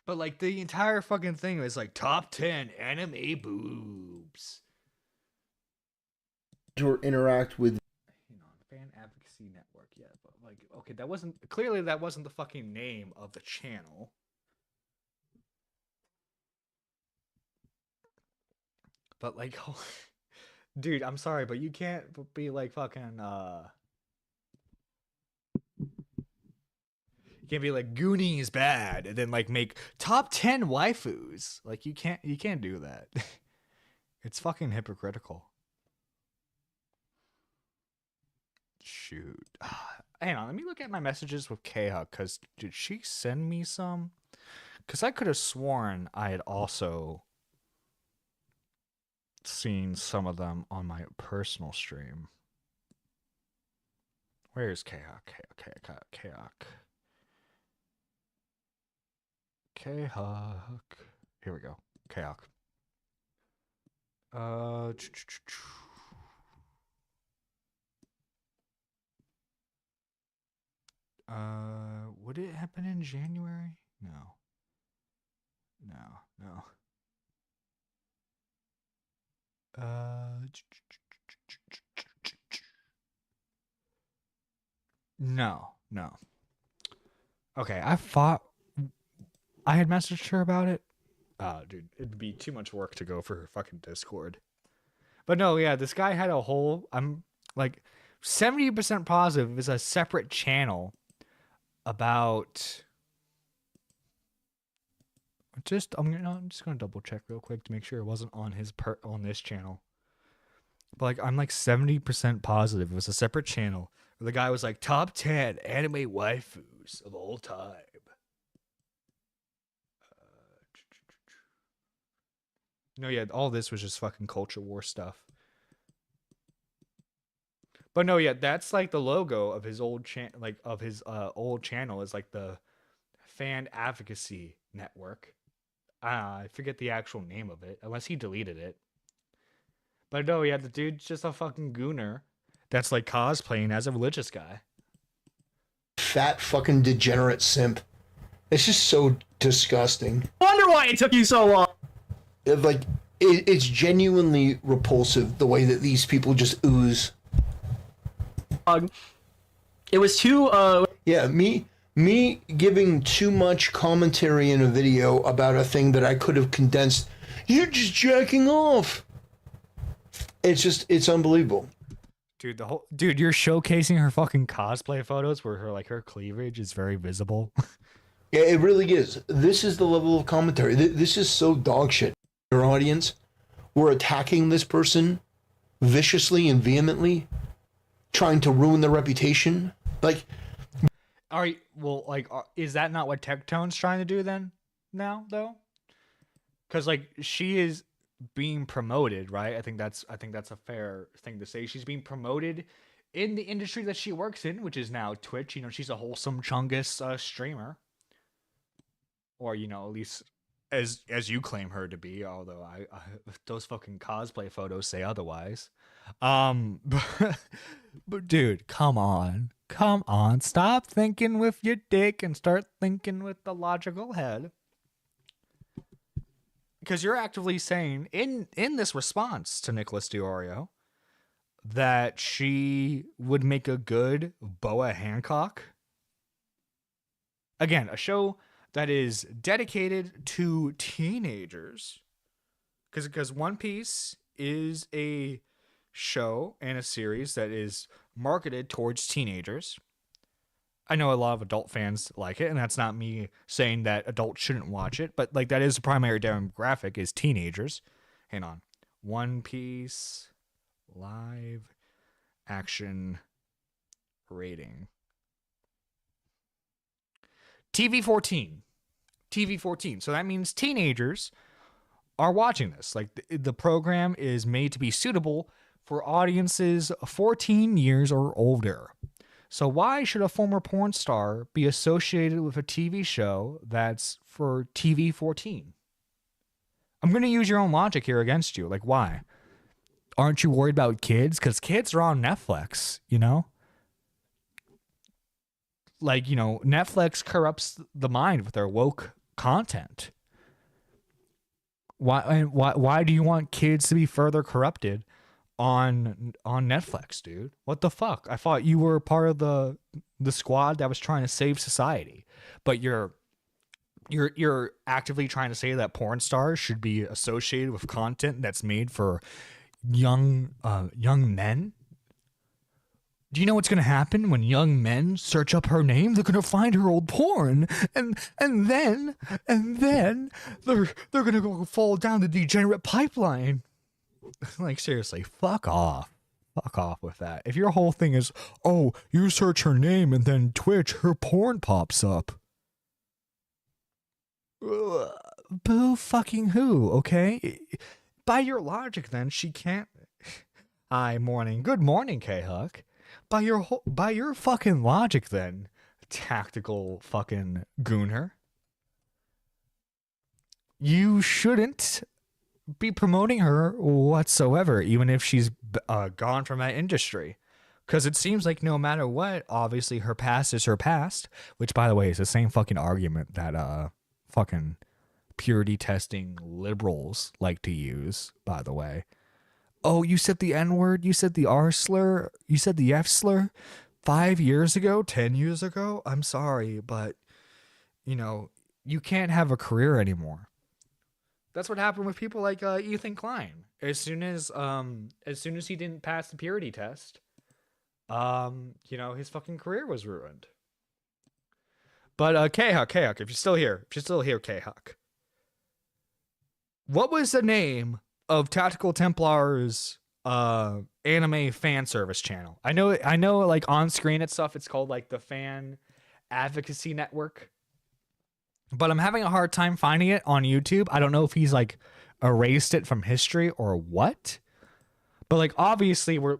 But like the entire fucking thing was like top 10 anime boobs. To interact with... Hang on, fan advocacy network, yeah, but like, okay, that wasn't the fucking name of the channel. But like, dude, I'm sorry, but you can't be like fucking you can't be like Goonies bad and then like make top 10 waifus. Like you can't do that. It's fucking hypocritical. Shoot. Hang on, let me look at my messages with K-Huck, cause did she send me some? Cause I could have sworn I had also seen some of them on my personal stream. Where's K-Hawk? K-Hawk. K-Hawk. Here we go. K-Hawk. Would it happen in January? No. No. Okay, I had messaged her about it. Dude, it'd be too much work to go for her fucking Discord. But no, yeah, this guy had a whole, I'm like 70% positive is a separate channel about I'm just gonna double check real quick to make sure it wasn't on his on this channel. But like I'm like 70% positive it was a separate channel where the guy was like top 10 anime waifus of all time. No, yeah, all this was just fucking culture war stuff. But no, yeah, that's like the logo of his old old channel is like the Fan Advocacy Network. I forget the actual name of it, unless he deleted it. But no, yeah, the dude's just a fucking gooner that's like cosplaying as a religious guy. Fat fucking degenerate simp. It's just so disgusting. I wonder why it took you so long. Like, it's genuinely repulsive the way that these people just ooze. It was too, Yeah, me giving too much commentary in a video about a thing that I could have condensed. You're just jacking off. It's unbelievable. Dude, you're showcasing her fucking cosplay photos where her cleavage is very visible. Yeah, it really is. This is the level of commentary. This is so dog shit. Our audience, we're attacking this person viciously and vehemently, trying to ruin their reputation. Like, is that not what Tectone's trying to do then? Now though, because like she is being promoted, right? I think that's a fair thing to say. She's being promoted in the industry that she works in, which is now Twitch. You know, she's a wholesome Chungus streamer, or at least as you claim her to be. Although I those fucking cosplay photos say otherwise. But dude, come on, stop thinking with your dick and start thinking with the logical head. Because you're actively saying in this response to Nicholas DiOrio that she would make a good Boa Hancock. Again, a show that is dedicated to teenagers. Because One Piece is a show and a series that is marketed towards teenagers. I know a lot of adult fans like it, and that's not me saying that adults shouldn't watch it, but like that is the primary demographic is teenagers. Hang on. One Piece live action rating. TV-14. So that means teenagers are watching this. Like the program is made to be suitable for audiences 14 years or older. So why should a former porn star be associated with a TV show that's for TV-14? I'm going to use your own logic here against you. Like, why? Aren't you worried about kids? Because kids are on Netflix, you know? Like, Netflix corrupts the mind with their woke content. Why do you want kids to be further corrupted on Netflix, dude? What the fuck? I thought you were part of the squad that was trying to save society, but you're actively trying to say that porn stars should be associated with content that's made for young men. Do you know what's going to happen when young men search up her name? They're going to find her old porn, and then they're going to go fall down the degenerate pipeline. Like, seriously, fuck off with that. If your whole thing is, oh, you search her name and then Twitch, her porn pops up. Ugh, boo fucking who, okay? By your logic, then, she can't. Hi, morning. Good morning, K-Huck. By your fucking logic, then, tactical fucking gooner, you shouldn't be promoting her whatsoever, even if she's gone from that industry. Because it seems like no matter what, obviously her past is her past, which, by the way, is the same fucking argument that fucking purity testing liberals like to use, by the way. Oh, you said the N-word, you said the R slur, you said the F slur 5 years ago, 10 years ago? I'm sorry, but, you know, you can't have a career anymore. That's what happened with people like Ethan Klein. As soon as he didn't pass the purity test, you know, his fucking career was ruined. But K-Huck, if you're still here, K-Huck. What was the name of Tactical Templar's anime fan service channel? I know like on screen and stuff it's called like the Fan Advocacy Network. But I'm having a hard time finding it on YouTube. I don't know if he's like erased it from history or what. But like obviously we're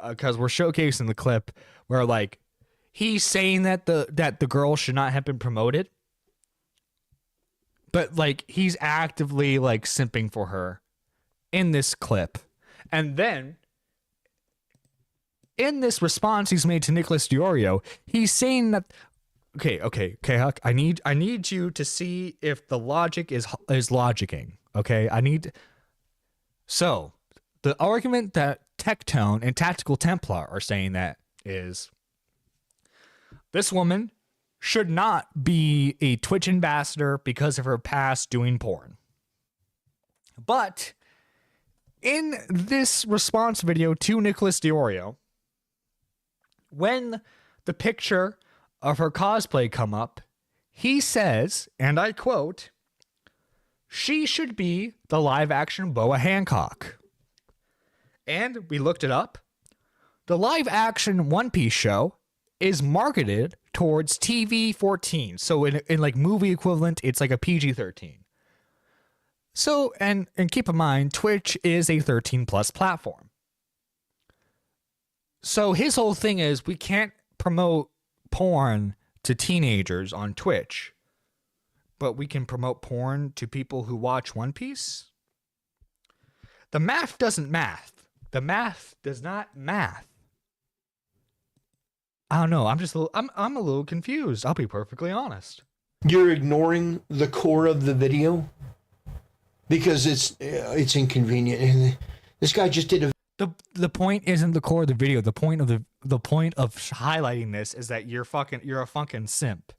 because we're showcasing the clip where like he's saying that the girl should not have been promoted. But like he's actively like simping for her in this clip. And then in this response he's made to Nicholas Diorio, he's saying that Okay, Huck, I need you to see if the logic is logicking. Okay, So, the argument that Tectone and Tactical Templar are saying that is this woman should not be a Twitch ambassador because of her past doing porn. But in this response video to Nicholas Diorio, when the picture of her cosplay come up, he says, and I quote, "She should be the live action Boa Hancock." And we looked it up. The live action One Piece show is marketed towards TV 14. So in like movie equivalent, it's like a PG-13. So, and keep in mind, Twitch is a 13 plus platform. So his whole thing is we can't promote porn to teenagers on Twitch, but we can promote porn to people who watch One Piece. The math doesn't math. The math does not math. I don't know. I'm a little confused. I'll be perfectly honest. You're ignoring the core of the video because it's inconvenient. And this guy just did a. The point isn't the core of the video. The point of highlighting this is that you're a fucking simp.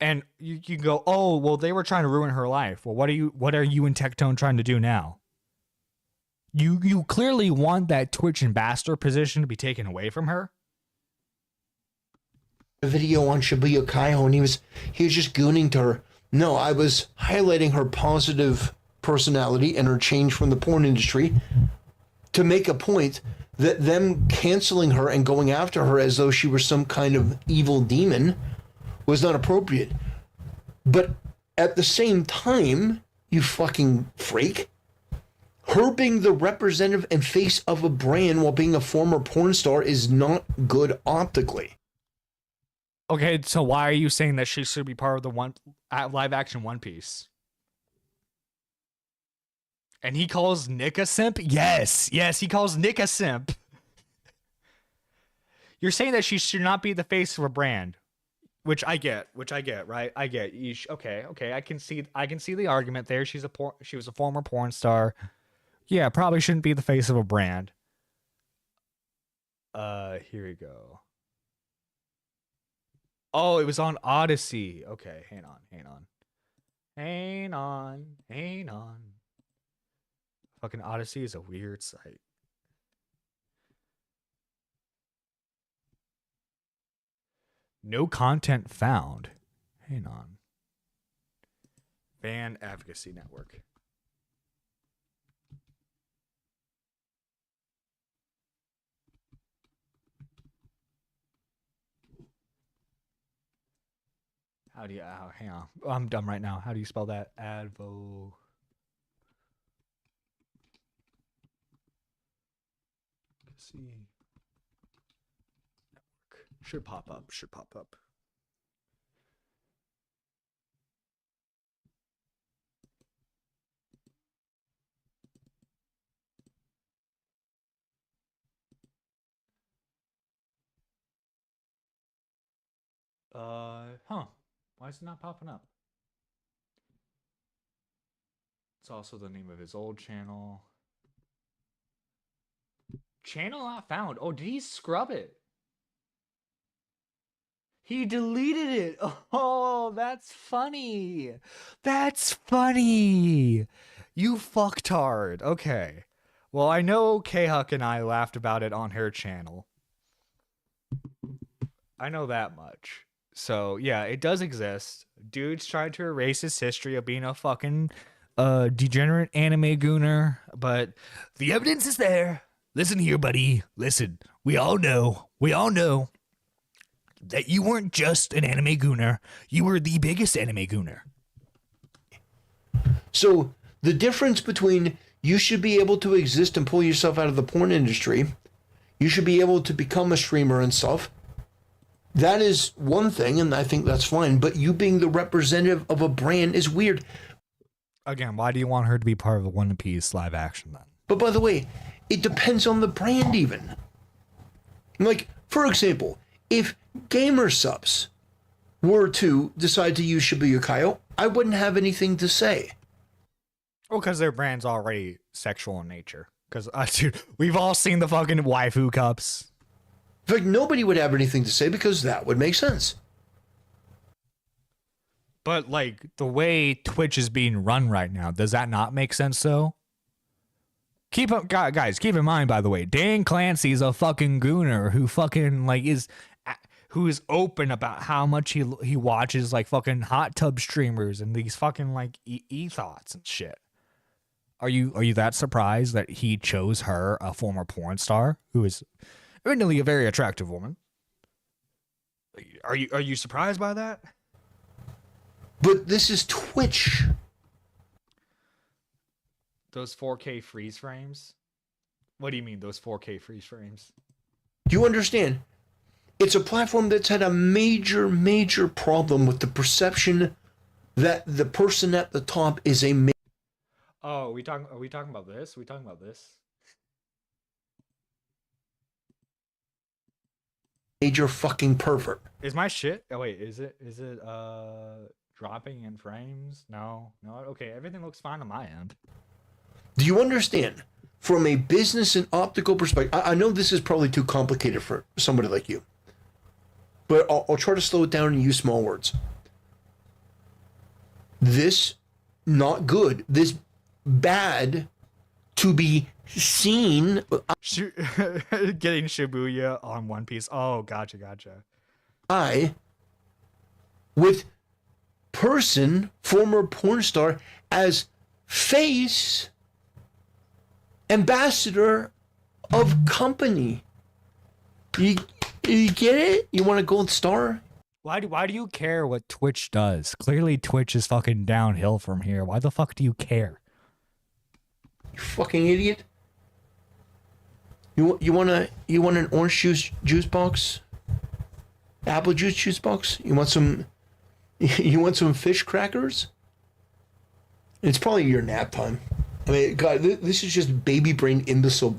And you can go, oh well, they were trying to ruin her life. Well, what are you and Tectone trying to do now? You clearly want that Twitch ambassador position to be taken away from her. A video on Shibuya Kaiho, and he was just gooning to her. No, I was highlighting her positive personality and her change from the porn industry to make a point that them canceling her and going after her as though she were some kind of evil demon was not appropriate. But at the same time, you fucking freak, her being the representative and face of a brand while being a former porn star is not good optically. Okay, so why are you saying that she should be part of the live action One Piece? And he calls Nick a simp? Yes, he calls Nick a simp. You're saying that she should not be the face of a brand, which I get, right? I get. Okay. I can see the argument there. She was a former porn star. Yeah, probably shouldn't be the face of a brand. Here we go. Oh, it was on Odyssey. Okay, hang on. Fucking Odyssey is a weird site. No content found. Hang on. Fan Advocacy Network. How do you, hang on. I'm dumb right now. How do you spell that? see. Should pop up. Should pop up. Huh. Why is it not popping up? It's also the name of his old channel. Channel not found. Oh, did he scrub it? He deleted it. Oh, that's funny. That's funny. You fucktard. Okay. Well, I know K-Huck and I laughed about it on her channel. I know that much. So, yeah, it does exist. Dude's trying to erase his history of being a fucking degenerate anime gooner, but the evidence is there. Listen here, buddy. Listen. We all know that you weren't just an anime gooner. You were the biggest anime gooner. So, the difference between you should be able to exist and pull yourself out of the porn industry, you should be able to become a streamer and stuff, that is one thing, and I think that's fine. But you being the representative of a brand is weird. Again, why do you want her to be part of the One Piece live action then? But by the way, it depends on the brand even. Like, for example, if Gamer Subs were to decide to use Shibuya Kaio, I wouldn't have anything to say. Well, because their brand's already sexual in nature. Because, dude, we've all seen the fucking waifu cups. In fact, nobody would have anything to say because that would make sense. But, like, the way Twitch is being run right now, does that not make sense, though? Guys, keep in mind, by the way, Dan Clancy's a fucking gooner who fucking, like, who is open about how much he watches, like, fucking hot tub streamers and these fucking, like, e-thoughts and shit. Are you that surprised that he chose her, a former porn star, who is evidently a very attractive woman? Are you surprised by that? But this is Twitch. Those 4K freeze frames? What do you mean, those 4K freeze frames? Do you understand? It's a platform that's had a major, major problem with the perception that the person at the top is a Oh, are we talking about this? Are we talking about this? major fucking pervert. Is my shit? Oh wait, is it dropping in frames? No. Okay, everything looks fine on my end. Do you understand? From a business and optical perspective, I know this is probably too complicated for somebody like you, but I'll try to slow it down and use small words. This not good. This bad to be seen. Getting Shibuya on One Piece. Oh, gotcha. With person, former porn star, as face ambassador of company. You get it? You want a gold star? Why do you care what Twitch does? Clearly Twitch is fucking downhill from here. Why the fuck do you care? You fucking idiot. You want an orange juice box? Apple juice box? You want some fish crackers? It's probably your nap time. I mean, God, this is just baby brain imbecile.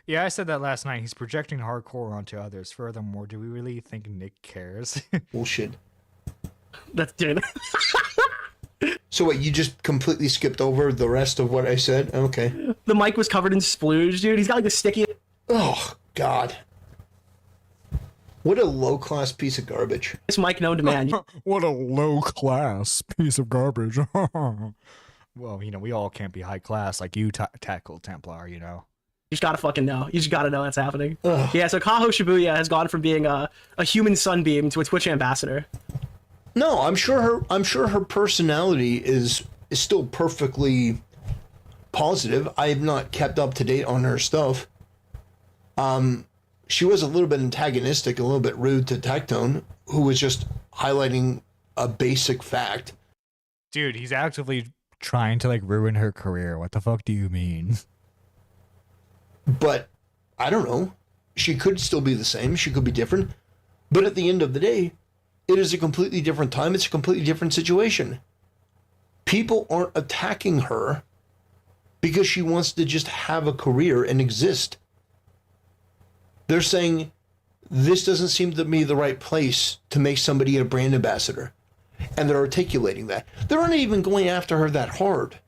Yeah, I said that last night. He's projecting hardcore onto others. Furthermore, do we really think Nick cares? Bullshit. That's good. So what, you just completely skipped over the rest of what I said? Okay. The mic was covered in splooge, dude. He's got like the sticky... Oh, God. What a low-class piece of garbage. This mic known to man. What a low-class piece of garbage. Well, we all can't be high class like you tackle Templar, You just gotta fucking know. You just gotta know that's happening. Ugh. Yeah, so Kaho Shibuya has gone from being a human sunbeam to a Twitch ambassador. No, I'm sure her personality is still perfectly positive. I have not kept up to date on her stuff. She was a little bit antagonistic, a little bit rude to Tectone, who was just highlighting a basic fact. Dude, he's actively trying to ruin her career. What the fuck do you mean? But I don't know. She could still be the same. She could be different. But at the end of the day, it is a completely different time. It's a completely different situation. People aren't attacking her because she wants to just have a career and exist. They're saying, this doesn't seem to be the right place to make somebody a brand ambassador. And they're articulating that. They're not even going after her that hard.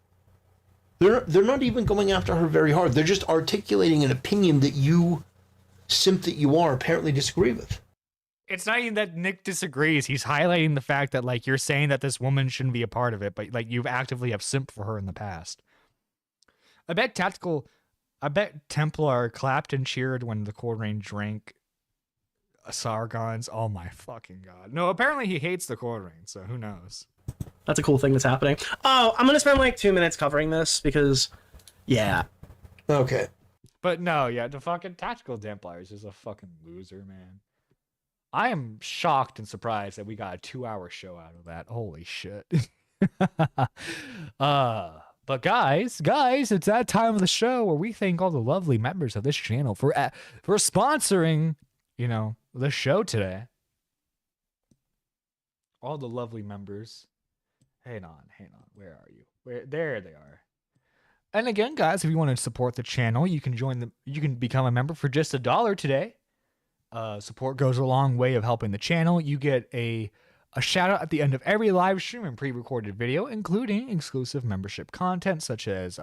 They're not even going after her very hard. They're just articulating an opinion that you, simp that you are, apparently disagree with. It's not even that Nick disagrees. He's highlighting the fact that, like, you're saying that this woman shouldn't be a part of it, but, like, you've actively have simped for her in the past. I bet Templar clapped and cheered when the Core Rain drank Sargon's. Oh my fucking god. No, apparently he hates the Core Rain, so who knows? That's a cool thing that's happening. Oh, I'm gonna spend like 2 minutes covering this because, yeah. Okay. But no, yeah, the fucking Tactical Templar is just a fucking loser, man. I am shocked and surprised that we got a 2-hour show out of that. Holy shit. But guys, it's that time of the show where we thank all the lovely members of this channel for sponsoring, you know, the show today. All the lovely members. Hang on. Where are you? There they are. And again, guys, if you want to support the channel, you can become a member for just $1 today. Support goes a long way of helping the channel. You get a shout out at the end of every live stream and pre-recorded video, including exclusive membership content, such as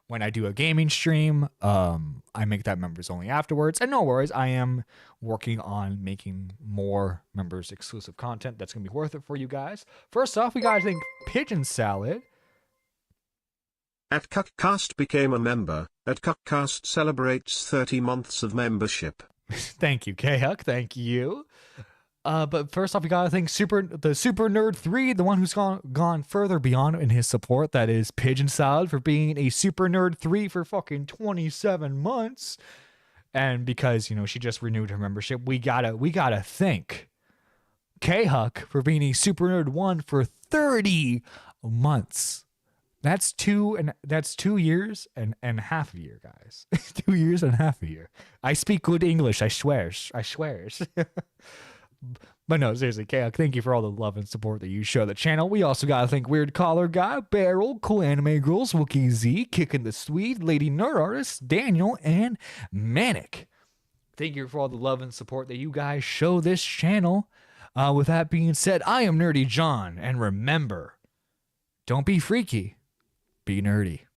when I do a gaming stream, I make that members only afterwards. And no worries, I am working on making more members exclusive content that's going to be worth it for you guys. First off, we got to thank Pigeon Salad. At Cuckcast became a member. At Cuckcast celebrates 30 months of membership. Thank you, K-Huck. Thank you. But first off, we gotta thank the Super Nerd 3, the one who's gone further beyond in his support. That is Pigeon Salad for being a Super Nerd 3 for fucking 27 months. And because, you know, she just renewed her membership, we gotta thank K-Huck for being a Super Nerd 1 for 30 months. That's 2 years and half a year, guys. 2 years and half a year. I speak good English, I swears. But no, seriously, K-Huck, thank you for all the love and support that you show the channel. We also gotta thank Weird Collar Guy, Barrel, Cool Anime Girls, Wookie Z, Kicking the Swede, Lady Nerd Artist, Daniel, and Manic. Thank you for all the love and support that you guys show this channel. With that being said, I am Nerdy John, and remember, don't be freaky, be nerdy.